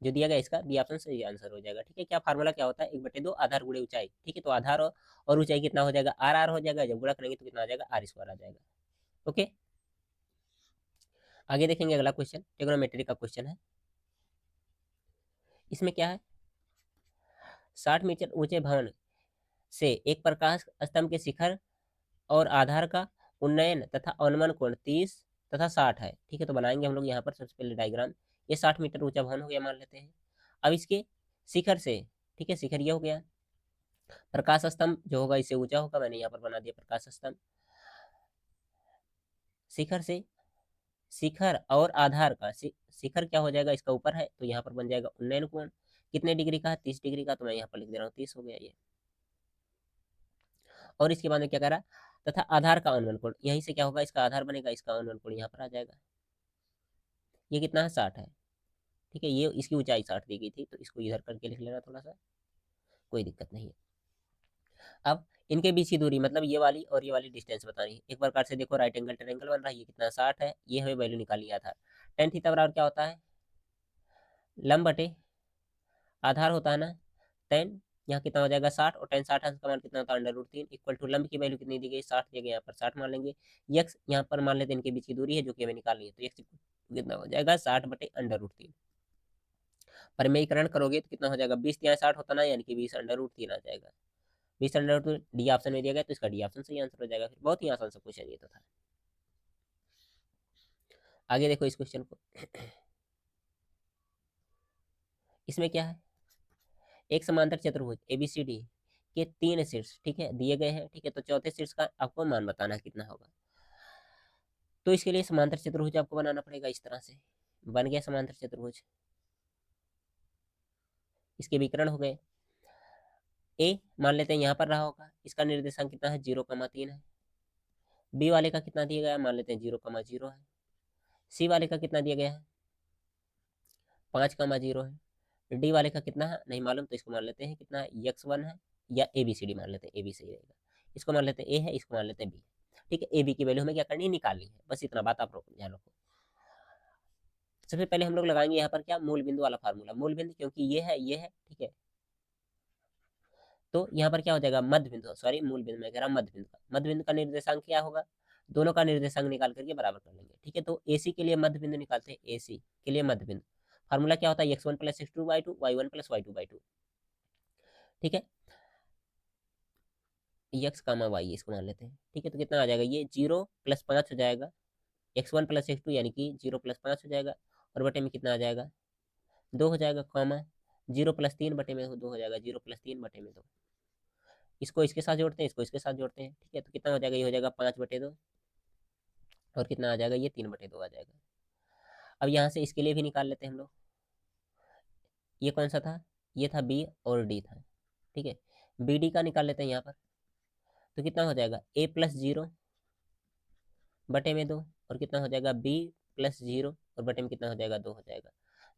जो दिया गया इसका बी ऑप्शन सही आंसर हो जाएगा, ठीक है। क्या फार्मूला क्या होता है, 1/2 आधार गुणे ऊंचाई, ठीक है। तो आधार और ऊंचाई कितना हो जाएगा, आर आर हो जाएगा, जब गुणा करेंगे तो कितना आ जाएगा, r² आ जाएगा। ओके, आगे देखेंगे अगला क्वेश्चन, ट्रिग्नोमेट्री का क्वेश्चन है। इसमें क्या है, 60 मीटर ऊंचे भवन से एक प्रकाश स्तंभ के शिखर और आधार का उन्नयन तथा अवनमन कोण 30 तथा 60 है, ठीक है। तो बनाएंगे हम लोग यहाँ पर सबसे पहले डायग्राम। ये 60 मीटर ऊंचा भवन हो गया मान लेते हैं। अब इसके शिखर से, ठीक है, शिखर ये हो गया, प्रकाश स्तंभ जो होगा इससे ऊंचा होगा, मैंने यहाँ पर बना दिया प्रकाश स्तंभ। शिखर से, शिखर और आधार का शिखर क्या हो जाएगा, इसका ऊपर है, तो यहाँ पर बन जाएगा उन्नयन कोण, कितने डिग्री का है, 30 डिग्री का, तो मैं यहाँ पर लिख दे रहा हूँ 30 हो गया ये। और इसके बाद में क्या करा, तथा आधार का अवनमन कोण, यहीं से क्या होगा, इसका आधार बनेगा, इसका अवनमन कोण यहाँ पर आ जाएगा। ये कितना है, 60 है, ठीक है। ये इसकी ऊंचाई 60 दी गई थी, तो इसको इधर करके लिख लेना थोड़ा सा, कोई दिक्कत नहीं है। अब इनके बीच की दूरी, मतलब ये वाली और ये वाली डिस्टेंस बतानी है। एक प्रकार से देखो राइट एंगल ट्रायंगल बन रहा है, ये कितना 60 है, ये हमें वैल्यू निकालनी था। टेन थीटा बराबर क्या होता है, लंब बटे आधार होता है ना, टेन, यहाँ कितना हो जाएगा 60, और टेन 60 का मान कितना होता है, √3 इक्वल टू लंब की वैल्यू कितनी दी गई, 60 दी गई, यहाँ पर 60 मान लेंगे। यक्स यहाँ पर मान लेते हैं, इनके बीच की दूरी है जो कि हमें निकालनी है, तो यक्स कितना हो जाएगा, 60/√3। परिमेयकरण करोगे तो कितना हो जाएगा, 20 यहाँ 60 होता ना, यानी कि 20/√3 आ जाएगा। 20/√3 डी ऑप्शन में दिया गया, तो इसका डी ऑप्शन सही आंसर हो जाएगा। फिर बहुत ही आसान सा क्वेश्चन ये तो था। आगे देखो इस क्वेश्चन को। इसमें क्या है, एक समांतर चतुर्भुज एबीसीडी के 3 शीर्ष, ठीक है, दिए गए हैं, ठीक है। तो चौथे शीर्ष का आपको मान बताना कितना होगा। तो इसके लिए समांतर चतुर्भुज आपको बनाना पड़ेगा इस तरह से, बन गया समांतर चतुर्भुज। इसके विकर्ण हो गए। ए मान लेते हैं यहाँ पर रहा होगा, इसका निर्देशांक कितना है 0,3 है। बी वाले का कितना दिया गया है, मान लेते हैं 0,0 है। सी वाले का कितना दिया गया है 5,0 है। डी वाले का कितना है नहीं मालूम, तो इसको मान लेते हैं कितना है x1 है, या ए बी सी डी मान लेते हैं, ए बी सही रहेगा। इसको मान लेते हैं ए है, इसको मान लेते हैं बी। ठीक है, ए बी की वैल्यू हमें क्या करनी है, निकालनी है, बस इतना बात आप ध्यान रखो। सबसे पहले हम लोग लगाएंगे यहाँ पर क्या, मूल बिंदु वाला फार्मूला। मूल बिंदु क्योंकि ये है ठीक है, तो यहाँ पर क्या हो जाएगा मध्य बिंदु, सॉरी मूल बिंदु मैं कह रहा हूँ मध्य बिंदु का। मध्य बिंदु का निर्देशांक क्या होगा, दोनों का निर्देशांक निकाल करके बराबर कर लेंगे। ठीक है, तो AC के लिए मध्य बिंदु निकालते हैं, AC के लिए मध्य बिंदु फार्मूला क्या होता है x1 + x2/2 y1 + y2/2। ठीक है, x, y इसको मान लेते हैं। ठीक है, तो कितना आ जाएगा, ये 0 + 5 हो जाएगा, x1 + x2 यानी कि 0 + 5 हो जाएगा, और बटे में कितना आ जाएगा 2 हो जाएगा, कॉमा 0 + 3 बटे में 2 हो जाएगा, 0 + 3 बटे में 2। इसको इसके साथ जोड़ते हैं, इसको इसके साथ जोड़ते हैं। ठीक है, तो कितना हो जाएगा, ये हो जाएगा 5/2, और कितना आ जाएगा, ये 3/2 आ जाएगा। अब यहाँ से इसके लिए भी निकाल लेते हैं हम लोग। ये कौन सा था, ये था बी और डी था। ठीक है, बी डी का निकाल लेते हैं यहाँ पर, तो कितना हो जाएगा a + 0 बटे में 2, और कितना हो जाएगा b + 0 और बटे में कितना हो जाएगा 2 हो जाएगा।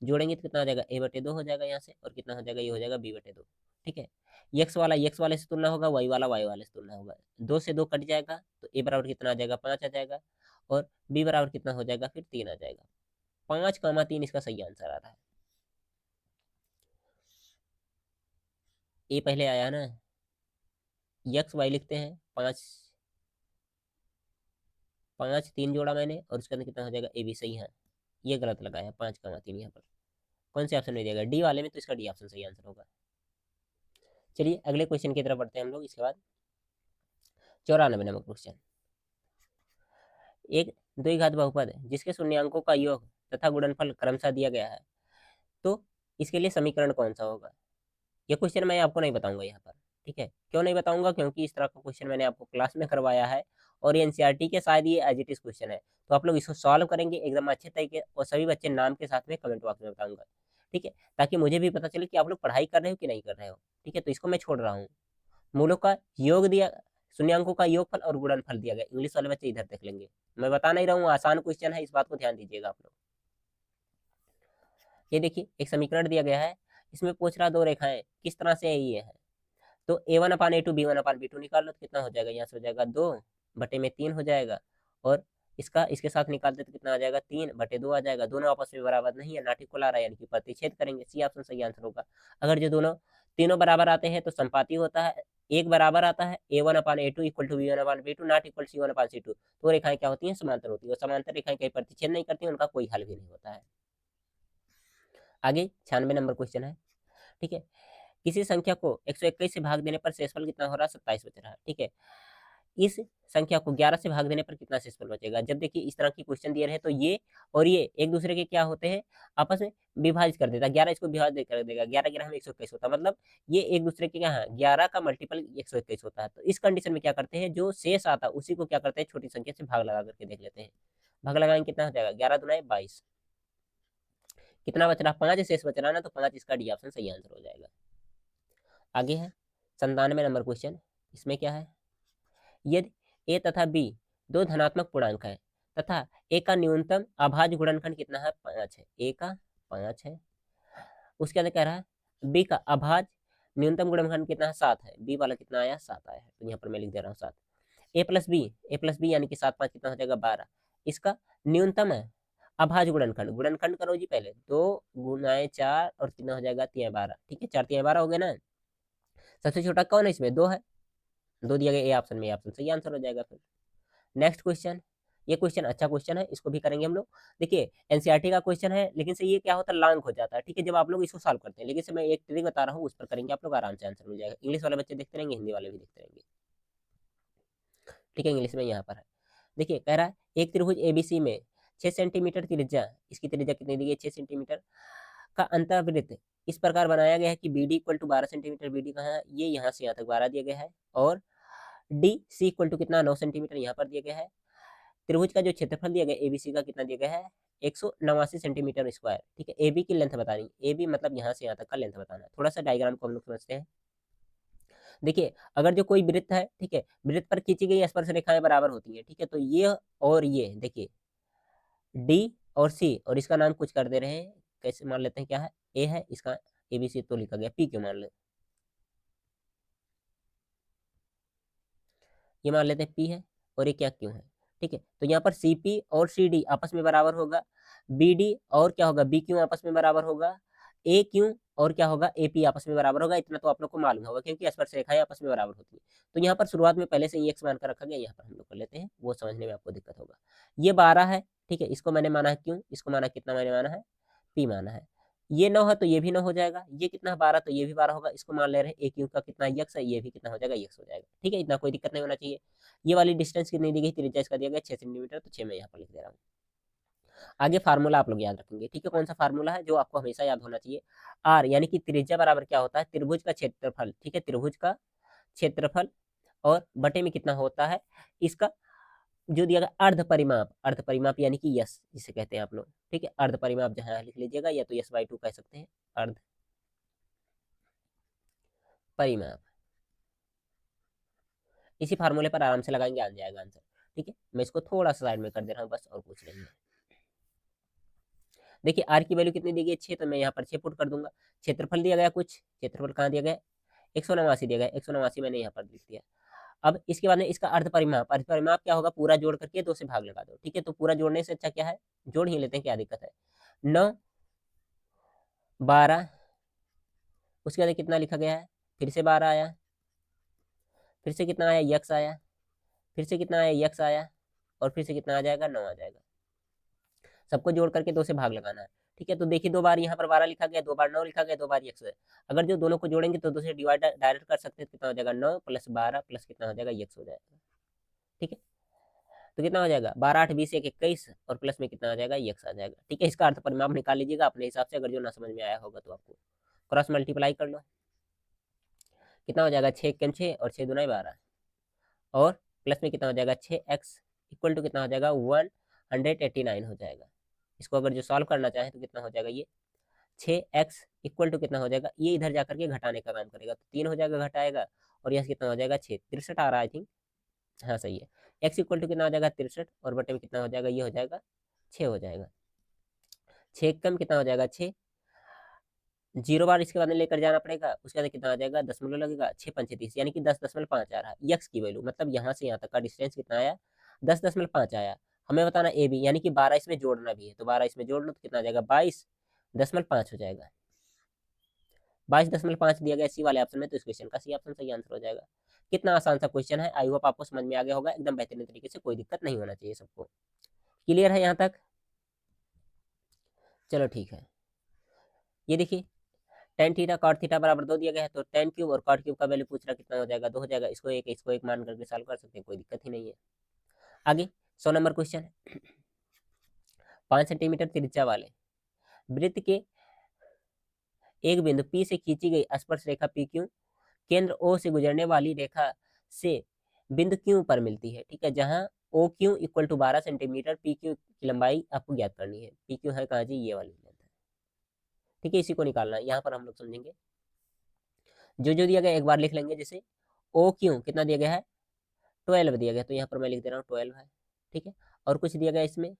जोड़ेंगे तो कितना हो जाएगा a/2 हो जाएगा यहाँ से, और कितना हो जाएगा, ये हो जाएगा b/2। ठीक है, x वाला x वाले से तुलना होगा, y वाला y वाले से तुलना होगा, 2 से 2 कट जाएगा, तो a बराबर कितना आ जाएगा 5 आ जाएगा, और b बराबर कितना हो जाएगा फिर 3 आ जाएगा। 5,3 इसका सही आंसर आ रहा है। ए पहले आया ना, x y लिखते हैं, 5 3 जोड़ा मैंने, और उसके अंदर कितना हो जाएगा ए बी सही है। ये गलत लगाया 5,3 यहाँ पर। कौन से ऑप्शन में दिया गया, डी वाले में, तो इसका डी ऑप्शन सही आंसर होगा। चलिए अगले क्वेश्चन की तरफ बढ़ते हैं हम लोग। इसके बाद 94 नंबर क्वेश्चन, एक द्विघात बहुपद है जिसके शून्यांकों का योग तथा गुणनफल क्रमशः दिया गया है, तो इसके लिए समीकरण कौन सा होगा। ये क्वेश्चन मैं आपको नहीं बताऊंगा यहाँ पर। ठीक है, क्यों नहीं बताऊंगा, क्योंकि इस तरह का क्वेश्चन मैंने आपको क्लास में करवाया है, और ये एनसीईआरटी के शायद ये एज इट इज क्वेश्चन है, तो आप लोग इसको सॉल्व करेंगे एकदम अच्छे तरीके, और सभी बच्चे नाम के साथ में कमेंट बॉक्स में बताऊंगा। ठीक है, ताकि मुझे भी पता चले कि आप लोग पढ़ाई कर रहे हो कि नहीं कर रहे हो। ठीक है, तो इसको मैं छोड़ रहा हूँ। मूलों का योग दिया, शून्यांकों का योगफल और गुणनफल दिया गया, इंग्लिश वाले बच्चे इधर देख लेंगे, मैं बता नहीं रहा हूँ, आसान क्वेश्चन है, इस बात को ध्यान दीजिएगा आप लोग। ये देखिए एक समीकरण दिया गया है, इसमें पूछ रहा दो रेखाएं किस तरह से ये है, तो a1/a2 b1/b2 निकाल लो, तो कितना हो जाएगा, यहाँ से हो जाएगा 2/3 हो जाएगा, और इसका इसके साथ निकालते तो कितना आ जाएगा 3/2 आ जाएगा। दोनों आपस में बराबर नहीं है, नॉट इक्वल आ रहा है, यानी कि प्रतिच्छेद करेंगे, सी ऑप्शन सही आंसर होगा। अगर जो दोनों तीनों बराबर आते हैं तो संपाती होता है, एक बराबर आता है a1/a2 = b1/b2 not equal c1/c2, तो रेखाएं क्या होती हैं, समांतर होती है, और समांतर रेखाएं कहीं प्रतिच्छेद नहीं करती, उनका कोई हल भी नहीं होता है। आगे 96 नंबर क्वेश्चन है। ठीक है, किसी संख्या को 121 से भाग देने पर शेषफल कितना हो रहा है, 27 बच रहा है। ठीक है, इस संख्या को 11 से भाग देने पर कितना शेषफल बचेगा। जब देखिए इस तरह की क्वेश्चन दिए रहे, तो ये और ये एक दूसरे के क्या होते हैं, आपस में विभाजित कर देता है, 11 इसको विभाजित कर देगा, 11 में 121 होता है, मतलब ये एक दूसरे के क्या है, 11 का मल्टीपल 121 होता है। तो इस कंडीशन में क्या करते हैं, जो शेष आता है उसी को क्या करते हैं, छोटी संख्या से भाग लगा करके देख लेते हैं। भाग लगाएंगे कितना हो जाएगा, 11×2 = 22, कितना बच रहा, 5 शेष बच रहा है ना, तो 5 इसका डी ऑप्शन सही आंसर हो जाएगा। आगे है 97 नंबर क्वेश्चन, इसमें क्या है, यदि ए तथा बी दो धनात्मक पूर्णांक है तथा ए का न्यूनतम अभाज्य गुणनखंड कितना है, 5 है, ए का 5 है, उसके अंदर कह रहा है बी का अभाज्य न्यूनतम गुणनखंड कितना है, 7 है, बी वाला कितना आया 7 आया है, तो यहाँ पर मैं लिख दे रहा हूँ 7। ए प्लस बी यानी कि 7×5 कितना हो जाएगा 12, इसका न्यूनतम है अभाज्य गुणनखंड, गुणनखंड करो जी पहले, 2×4 और कितना हो जाएगा 3×12। ठीक है, 4×3=12 हो गया ना। सबसे छोटा कौन है इसमें, 2 है, 2 दिया गया ए ऑप्शन में, ए ऑप्शन सही आंसर हो जाएगा। फिर नेक्स्ट क्वेश्चन, ये क्वेश्चन अच्छा क्वेश्चन है, इसको भी करेंगे हम लोग। देखिए एनसीईआरटी का क्वेश्चन है, लेकिन से ये क्या होता है, लॉन्ग हो जाता है। ठीक है, जब आप लोग इसको सॉल्व करते हैं, लेकिन से मैं एक ट्रिक बता रहा हूँ, उस पर करेंगे आप लोग, आराम से आंसर मिल जाएगा। इंग्लिश वाले बच्चे देखते रहेंगे, हिंदी वाले भी देखते रहेंगे। ठीक है, इंग्लिश में यहाँ पर है, देखिए कह रहा है एक त्रिभुज एबीसी में 6 सेंटीमीटर त्रिज्या, इसकी त्रिज्या कितनी दी गई 6 सेंटीमीटर का अंतर्वृत्त इस प्रकार बनाया गया है कि B D equal to 12 centimetre, B D कहाँ है, ये यहाँ से यहाँ तक 12 दिया गया है, और डी सी इक्वल टू कितना 9 सेंटीमीटर यहाँ पर दिया गया है। त्रिभुज का जो क्षेत्रफल दिया गया एबीसी का कितना दिया गया है 189 सेंटीमीटर स्क्वायर। ठीक है, एबी की लेंथ बतानी, एबी मतलब यहाँ से यहाँ तक का लेंथ बताना। थोड़ा सा डायग्राम को हम लोग समझते हैं। देखिए, अगर जो कोई वृत्त है, ठीक है, वृत्त पर खींची गई स्पर्श रेखाएं बराबर होती है। ठीक है, तो ये और ये देखिए डी और सी, और इसका नाम कुछ कर दे रहे हैं, कैसे मान लेते हैं, क्या है, ए है, इसका एबीसी तो लिखा गया, पी क्यों मान ले, ये मान लेते हैं पी है, और ये क्या क्यों है। ठीक है, तो यहाँ पर सी पी और सी डी आपस में बराबर होगा, बी डी और क्या होगा बी क्यू आपस में बराबर होगा, ए क्यू और क्या होगा ए पी आपस में बराबर होगा। इतना तो आप लोग को मालूम होगा क्योंकि स्पर्श रेखाएं आपस में बराबर होती है। तो यहाँ पर शुरुआत में पहले से ही एक्स मान कर रखा गया, यहाँ पर हम लोग कर लेते हैं, वो समझने में आपको दिक्कत होगा। ये 12 है, ठीक है, इसको मैंने माना है क्यों, इसको माना कितना मैंने माना है पी माना है। ये 9 है तो ये भी 9 हो जाएगा, ये कितना है 12 तो ये भी 12 होगा, इसको मान ले रहे हैं ए क्यू का कितना यक्स है, ये भी कितना हो जाएगा यक्स हो जाएगा। ठीक है, इतना कोई दिक्कत नहीं होना चाहिए। ये वाली डिस्टेंस कितनी दी गई, त्रिज्या इसका दिया गया 6 सेंटीमीटर, तो 6 मैं यहाँ पर लिख दे रहा हूँ। आगे फार्मूला आप लोग याद रखेंगे। ठीक है, कौन सा फार्मूला है जो आपको हमेशा याद होना चाहिए, आर यानी कि त्रिज्या बराबर क्या होता है त्रिभुज का क्षेत्रफल। ठीक है, त्रिभुज का क्षेत्रफल और बटे में कितना होता है इसका जो दिया गया अर्ध परिमाप, अर्ध परिमाप यानी कि यस जिसे कहते हैं आप लोग। ठीक है, अर्ध परिमाप जहां लिख लीजिएगा, या तो यस बाई 2 कह सकते हैं, अर्ध परिमाप। इसी फार्मूले पर आराम से लगाएंगे, आ जाएगा आंसर। ठीक है, मैं इसको थोड़ा सा साइड में कर दे रहा हूँ बस, और कुछ नहीं है। देखिए आर की वैल्यू कितनी दी गई 6, तो मैं यहाँ पर 6 पुट कर दूंगा। क्षेत्रफल दिया गया कुछ, क्षेत्रफल कहाँ दिया गया 189 दिया गया, 189 मैंने यहाँ पर लिख दिया। अब इसके बाद में इसका अर्ध परिमाप, अर्ध परिमाप क्या होगा पूरा जोड़ करके 2 से भाग लगा दो। ठीक है, तो पूरा जोड़ने से अच्छा क्या है जोड़ ही लेते हैं, क्या दिक्कत है। 9 12, उसके बाद कितना लिखा गया है, फिर से 12 आया, फिर से कितना आया यक्स आया, फिर से कितना आया यक्स आया, और फिर से कितना आ जाएगा 9 आ जाएगा। सबको जोड़ करके 2 से भाग लगाना है। ठीक है, तो देखिए 2 बार यहाँ पर 12 लिखा गया, 2 बार 9 लिखा गया, 2 बार यक्स है। अगर जो दोनों को जोड़ेंगे तो 2 से डिवाइड डायरेक्ट कर सकते हैं, कितना हो जाएगा 9 प्लस 12 प्लस कितना हो जाएगा यक्स हो जाएगा। ठीक है, तो कितना हो जाएगा 12 8 20 1 21, और प्लस में कितना आ जाएगा यक्स आ जाएगा। ठीक है, इसका अर्थ परिमाप निकाल लीजिएगा अपने हिसाब से, अगर जो ना समझ में आया होगा तो आपको क्रॉस मल्टीप्लाई कर लो, कितना हो जाएगा 6 कम 6 और 6 दूना 12, और प्लस में कितना हो जाएगा 6x इक्वल टू कितना हो जाएगा 189 हो जाएगा। इसको अगर जो सॉल्व करना चाहे तो कितना हो जाएगा ये 6x इक्वल टू कितना हो जाएगा, ये इधर जाकर के घटाने का काम करेगा, तो 3 हो जाएगा घटाएगा, और यहाँ कितना हो जाएगा 6 63 आ रहा है आई थिंक, हाँ सही है। x इक्वल टू कितना हो जाएगा 63, और बटे में कितना हो जाएगा ये हो जाएगा 6 हो जाएगा। 6 कम कितना हो जाएगा 6, 0 बार इसके बाद में लेकर जाना पड़ेगा, उसके बाद कितना आ जाएगा दशमलव लगेगा, 6 पंचे 30 यानी कि 10.5 आ रहा है यक्स की वैल्यू, मतलब यहाँ से यहाँ तक का डिस्टेंस कितना आया 10.5 आया। हमें बताना ए बी, यानी कि 12 इसमें जोड़ना भी है, तो 12 इसमें जोड़ लो तो कितना आ जाएगा 22.5 हो जाएगा। 22.5 दिया गया सी वाले ऑप्शन में, तो इस क्वेश्चन का सी ऑप्शन सही आंसर हो जाएगा। कितना आसान सा क्वेश्चन है, आई होप आपको समझ में आ गया होगा एकदम बेहतरीन तरीके से, कोई दिक्कत नहीं होना चाहिए सबको। क्लियर है यहाँ तक, चलो ठीक है। ये देखिए tan थीटा cot थीटा बराबर 2 दिया गया है, तो tan क्यूब और cot क्यूब का वैल्यू पूछ रहा कितना हो जाएगा 2 हो जाएगा, इसको एक मान करके सॉल्व कर सकते हैं, कोई दिक्कत ही नहीं है। आगे 100 नंबर क्वेश्चन, 5 सेंटीमीटर त्रिज्या वाले वृत्त के एक बिंदु P से खींची गई स्पर्श रेखा PQ केंद्र O से गुजरने वाली रेखा से बिंदु Q पर मिलती है। ठीक है, जहां OQ equal to 12 centimetre, PQ की लंबाई आपको ज्ञात करनी है। PQ है कहाँ जी, ये वाली लेंथ है। ठीक है, इसी को निकालना है, यहाँ पर हम लोग समझेंगे जो जो दिया गया एक बार लिख लेंगे। जैसे OQ कितना दिया गया है 12 दिया गया, तो यहाँ पर मैं लिख दे रहा हूँ 12 है। ठीक है, और कुछ दिया गया इसमें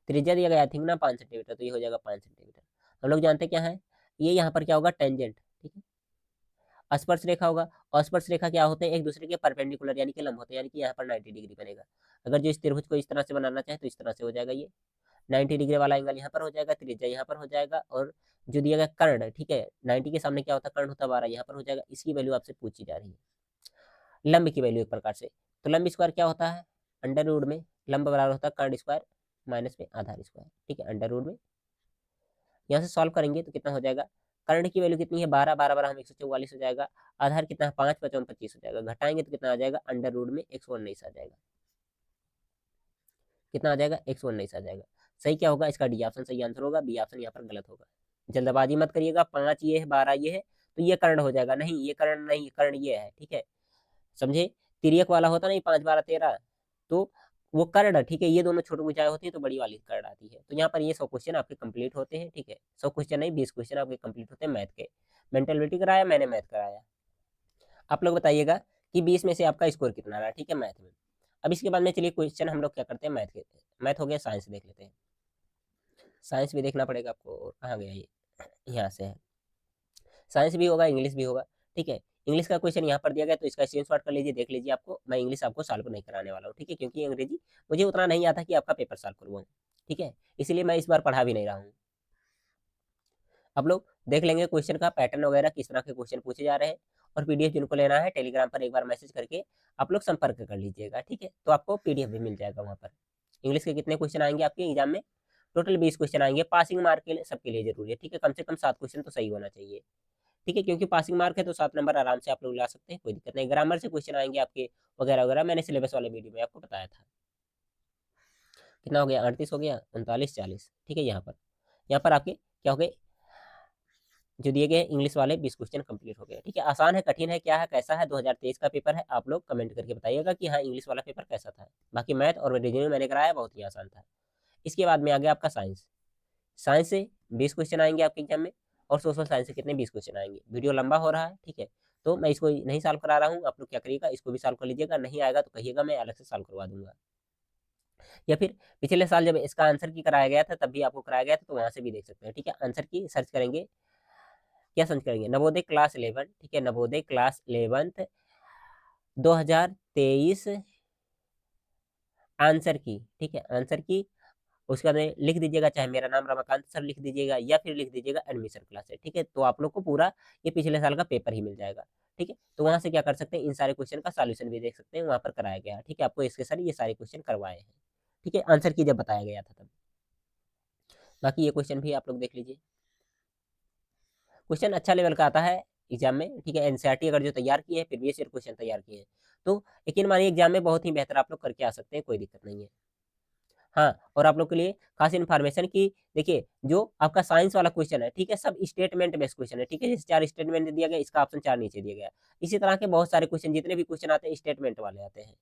त्रिज्या दिया गया आई थिंक ना 5 सेंटीमीटर, तो ये हो जाएगा 5 सेंटीमीटर। हम लोग जानते क्या है, ये यहाँ पर क्या होगा टेंजेंट। ठीक है, स्पर्श रेखा होगा, और स्पर्श रेखा क्या होते हैं एक दूसरे के परपेंडिकुलर यानी कि लंब होते हैं, यानी कि यहाँ पर 90 डिग्री बनेगा। अगर जो इस त्रिभुज को इस तरह से बनाना चाहे तो इस तरह से हो जाएगा, ये 90 डिग्री वाला एंगल यहाँ पर हो जाएगा, त्रिज्या यहाँ पर हो जाएगा, और जो दिया गया कर्ण, ठीक है 90 के सामने क्या होता है कर्ण होता है 12, यहाँ पर हो जाएगा। इसकी वैल्यू आपसे पूछी जा रही है, लंब की वैल्यू एक प्रकार से। तो लंब स्क्वायर क्या होता है अंडर रूट में लंब बराबर होता है कर्ण स्क्वायर माइनस में आधार स्क्वायर। ठीक है, अंडर रूट में यहाँ से सॉल्व करेंगे तो कितना हो जाएगा, कर्ण की वैल्यू कितनी है 12, 12 12 हम 144 हो जाएगा, आधार कितना है 5 5 25 हो जाएगा, घटाएंगे तो कितना आ जाएगा अंडर रूट में 119 आ जाएगा। कितना आ जाएगा 119 आ जाएगा। सही क्या होगा इसका, डी ऑप्शन सही आंसर होगा, बी ऑप्शन यहाँ पर गलत होगा। जल्दबाजी मत करिएगा, 5 ये है 12 ये है तो ये कर्ण हो जाएगा, नहीं ये कर्ण नहीं, कर्ण ये है। ठीक है, समझे, तिर्यक वाला होता नहीं 5 12 13, तो वो कर्ड, ठीक है, ये दोनों छोटी भुजाएं होती है तो बड़ी वाली कर्ड आती है। तो यहाँ पर ये 100 क्वेश्चन आपके कंप्लीट होते हैं, ठीक है, 100 क्वेश्चन नहीं 20 क्वेश्चन आपके कंप्लीट होते हैं मैथ के। मेंटलिटी कराया मैंने, मैथ कराया। आप लोग बताइएगा कि 20 में से आपका स्कोर कितना रहा, ठीक है, मैथ में। अब इसके बाद में चलिए क्वेश्चन हम लोग क्या करते हैं मैथ के, मैथ हो गया, साइंस देख लेते हैं। साइंस भी देखना पड़ेगा आपको, और कहाँ गया ये, यहाँ से है। साइंस भी होगा, इंग्लिश भी होगा, ठीक है। इंग्लिश का क्वेश्चन यहाँ पर दिया गया तो इसका स्क्रीनशॉट कर लीजिए, देख लीजिए। आपको मैं इंग्लिश आपको सॉल्व नहीं कराने वाला हूँ, ठीक है, क्योंकि अंग्रेजी मुझे उतना नहीं आता कि आपका पेपर सॉल्व करवाऊँ, ठीक है, इसलिए मैं इस बार पढ़ा भी नहीं रहा हूँ। आप लोग देख लेंगे क्वेश्चन का पैटर्न वगैरह, किस तरह के क्वेश्चन पूछे जा रहे हैं। और पीडीएफ जिनको लेना है टेलीग्राम पर एक बार मैसेज करके आप लोग संपर्क कर लीजिएगा, ठीक है, तो आपको पीडीएफ भी मिल जाएगा वहाँ पर। इंग्लिश के कितने क्वेश्चन आएंगे आपके एग्जाम में, टोटल 20 क्वेश्चन आएंगे। पासिंग मार्क के लिए सबके लिए जरूरी है, ठीक है, कम से कम 7 क्वेश्चन तो सही होना चाहिए, ठीक है, क्योंकि पासिंग मार्क है तो 7 नंबर आराम से आप लोग ला सकते हैं, कोई दिक्कत नहीं। ग्रामर से क्वेश्चन आएंगे आपके वगैरह वगैरह, मैंने सिलेबस वाले वीडियो में आपको बताया था। कितना हो गया, 38 हो गया, 39, 40, ठीक है। यहाँ पर आपके क्या हो गए, जो दिए गए इंग्लिश वाले 20 क्वेश्चन कंप्लीट हो गए, ठीक है। आसान है, कठिन है, क्या है, कैसा है, 2023 का पेपर है, आप लोग कमेंट करके बताइएगा कि हाँ इंग्लिश वाला पेपर कैसा था। बाकी मैथ और रीजनिंग मैंने कराया, बहुत ही आसान था। इसके बाद में आ गया आपका साइंस। साइंस से 20 क्वेश्चन आएंगे आपके एग्जाम में, और सोशल साइंस से कितने 20 क्वेश्चन आएंगे। वीडियो लंबा हो रहा है, ठीक है, तो मैं इसको नहीं सॉल्व करा रहा हूँ। आप लोग क्या करिएगा, इसको भी सॉल्व कर लीजिएगा, नहीं आएगा तो कहिएगा, मैं अलग से सॉल्व करवा दूंगा। या फिर पिछले साल जब इसका आंसर की कराया गया था तब भी आपको कराया गया था, तो वहां से भी देख सकते हैं, ठीक है। आंसर की सर्च करेंगे, क्या सर्च करेंगे, नवोदय क्लास 11, ठीक है, नवोदय क्लास 11 2023 आंसर की, ठीक है, आंसर की। उसके बाद में लिख दीजिएगा, चाहे मेरा नाम रमाकांत सर लिख दीजिएगा या फिर लिख दीजिएगा एडमिशन क्लास है, ठीक है, तो आप लोग को पूरा ये पिछले साल का पेपर ही मिल जाएगा, ठीक है। तो वहां से क्या कर सकते हैं, इन सारे क्वेश्चन का सॉल्यूशन भी देख सकते हैं, वहां पर कराया गया है, ठीक है, आपको इसके सर ये सारे क्वेश्चन करवाए हैं, ठीक है, आंसर की जब बताया गया था तब। बाकी ये क्वेश्चन भी आप लोग देख लीजिए, क्वेश्चन अच्छा लेवल का आता है एग्जाम में, ठीक है। एनसीईआरटी अगर जो तैयार किए हैं, प्रीवियस ईयर क्वेश्चन तैयार किए हैं, तो यकीन मानिए एग्जाम में बहुत ही बेहतर आप लोग करके आ सकते हैं, कोई दिक्कत नहीं है। हाँ, और आप लोग के लिए खास इन्फॉर्मेशन की, देखिए जो आपका साइंस वाला क्वेश्चन है, ठीक है, सब स्टेटमेंट बेस्ड क्वेश्चन है, ठीक है, जैसे 4 स्टेटमेंट दिया गया, इसका ऑप्शन 4 नीचे दिया गया। इसी तरह के बहुत सारे क्वेश्चन, जितने भी क्वेश्चन आते हैं स्टेटमेंट वाले आते हैं,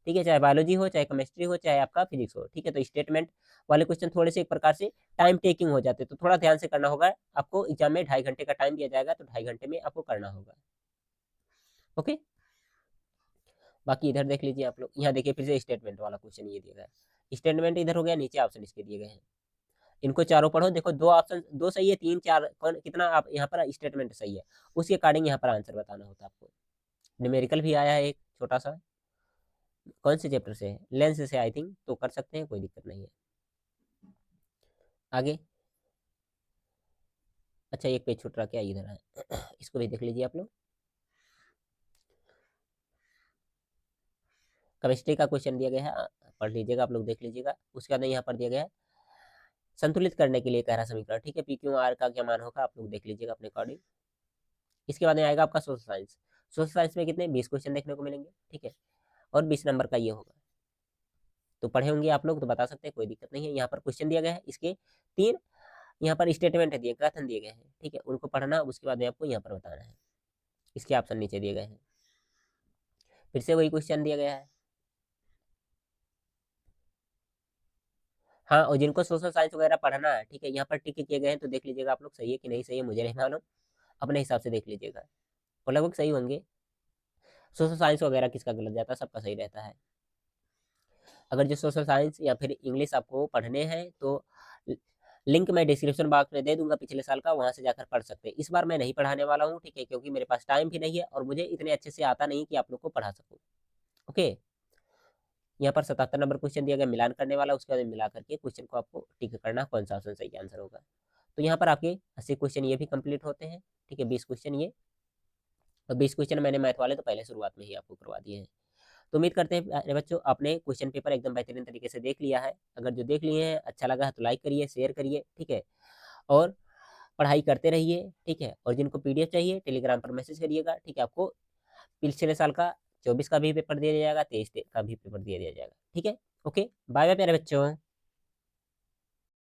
ठीक है, चाहे बायोलॉजी हो, चाहे केमिस्ट्री हो, चाहे आपका फिजिक्स हो, ठीक है, तो स्टेटमेंट वाले क्वेश्चन थोड़े से एक प्रकार से टाइम टेकिंग हो जाते हैं, तो थोड़ा ध्यान से करना होगा आपको। एग्जाम में 2.5 घंटे का टाइम दिया जाएगा, तो 2.5 घंटे में आपको करना होगा, ओके। बाकी इधर देख लीजिए आप लोग, यहाँ देखिए फिर से स्टेटमेंट वाला क्वेश्चन ये दिया गया है, स्टेटमेंट इधर हो गया, नीचे ऑप्शन इसके दिए गए हैं, इनको चारों पढ़ो। देखो दो ऑप्शन, दो सही है, 3 4 कौन कितना आप यहाँ पर स्टेटमेंट सही है, उसके अकॉर्डिंग यहाँ पर आंसर बताना होता है आपको। न्यूमेरिकल भी आया है एक छोटा सा, कौन से चैप्टर से है, लेंस से आई थिंक, तो कर सकते हैं, कोई दिक्कत नहीं है। आगे, अच्छा एक पेज छूट रहा, क्या इधर है इसको भी देख लीजिए आप लोग। केमिस्ट्री का क्वेश्चन दिया गया है, पढ़ लीजिएगा आप लोग, देख लीजिएगा। उसके बाद यहाँ पर दिया गया है संतुलित करने के लिए कह रहा समीकरण, ठीक है, पी क्यू आर का क्या मान होगा, आप लोग देख लीजिएगा अपने अकॉर्डिंग। इसके बाद में आएगा आपका सोशल साइंस। सोशल साइंस में कितने 20 क्वेश्चन देखने को मिलेंगे, ठीक है, और 20 नंबर का ये होगा। तो पढ़े होंगे आप लोग तो बता सकते हैं, कोई दिक्कत नहीं है। यहाँ पर क्वेश्चन दिया गया है, इसके 3 यहाँ पर स्टेटमेंट दिए, कथन दिए गए हैं, ठीक है, उनको पढ़ना, उसके बाद में आपको यहाँ पर बताना है। इसके ऑप्शन नीचे दिए गए हैं, फिर से वही क्वेश्चन दिया गया है। हाँ, और जिनको सोशल साइंस वगैरह पढ़ना है, ठीक है, यहाँ पर टिक किए गए हैं, तो देख लीजिएगा आप लोग, सही है कि नहीं सही है मुझे नहीं मालूम, अपने हिसाब से देख लीजिएगा, और लगभग सही होंगे। सोशल साइंस वगैरह किसका गलत जाता है, सबका सही रहता है। अगर जो सोशल साइंस या फिर इंग्लिश आपको पढ़ने हैं तो लिंक मैं डिस्क्रिप्शन बॉक्स में दे दूंगा पिछले साल का, वहां से जाकर पढ़ सकते हैं। इस बार मैं नहीं पढ़ाने वाला हूँ, ठीक है, क्योंकि मेरे पास टाइम भी नहीं है और मुझे इतने अच्छे से आता नहीं कि आप लोग को पढ़ा सकूँ, ओके। यहाँ पर 77 नंबर क्वेश्चन दिया गया मिलान करने वाला, उसके बाद मिला करके क्वेश्चन को आपको टिक करना, कौन सा ऑप्शन सही आंसर होगा। तो यहाँ पर आपके 80 क्वेश्चन ये भी कंप्लीट होते हैं, ठीक है, 20 क्वेश्चन ये, और 20 क्वेश्चन मैंने मैथ वाले तो पहले शुरुआत में ही आपको करवा दिए हैं। तो उम्मीद करते हैं प्यारे बच्चों आपने क्वेश्चन पेपर एकदम बेहतरीन तरीके से देख लिया है। अगर जो देख लिए हैं अच्छा लगा है तो लाइक करिए, शेयर करिए, ठीक है, और पढ़ाई करते रहिए, ठीक है। और जिनको पीडीएफ चाहिए टेलीग्राम पर मैसेज करिएगा, ठीक है, आपको पिछले साल का 24 का भी पेपर दिया जाएगा, 23 का भी पेपर दिया जाएगा, ठीक है, ओके। बाय बाय प्यारे बच्चों।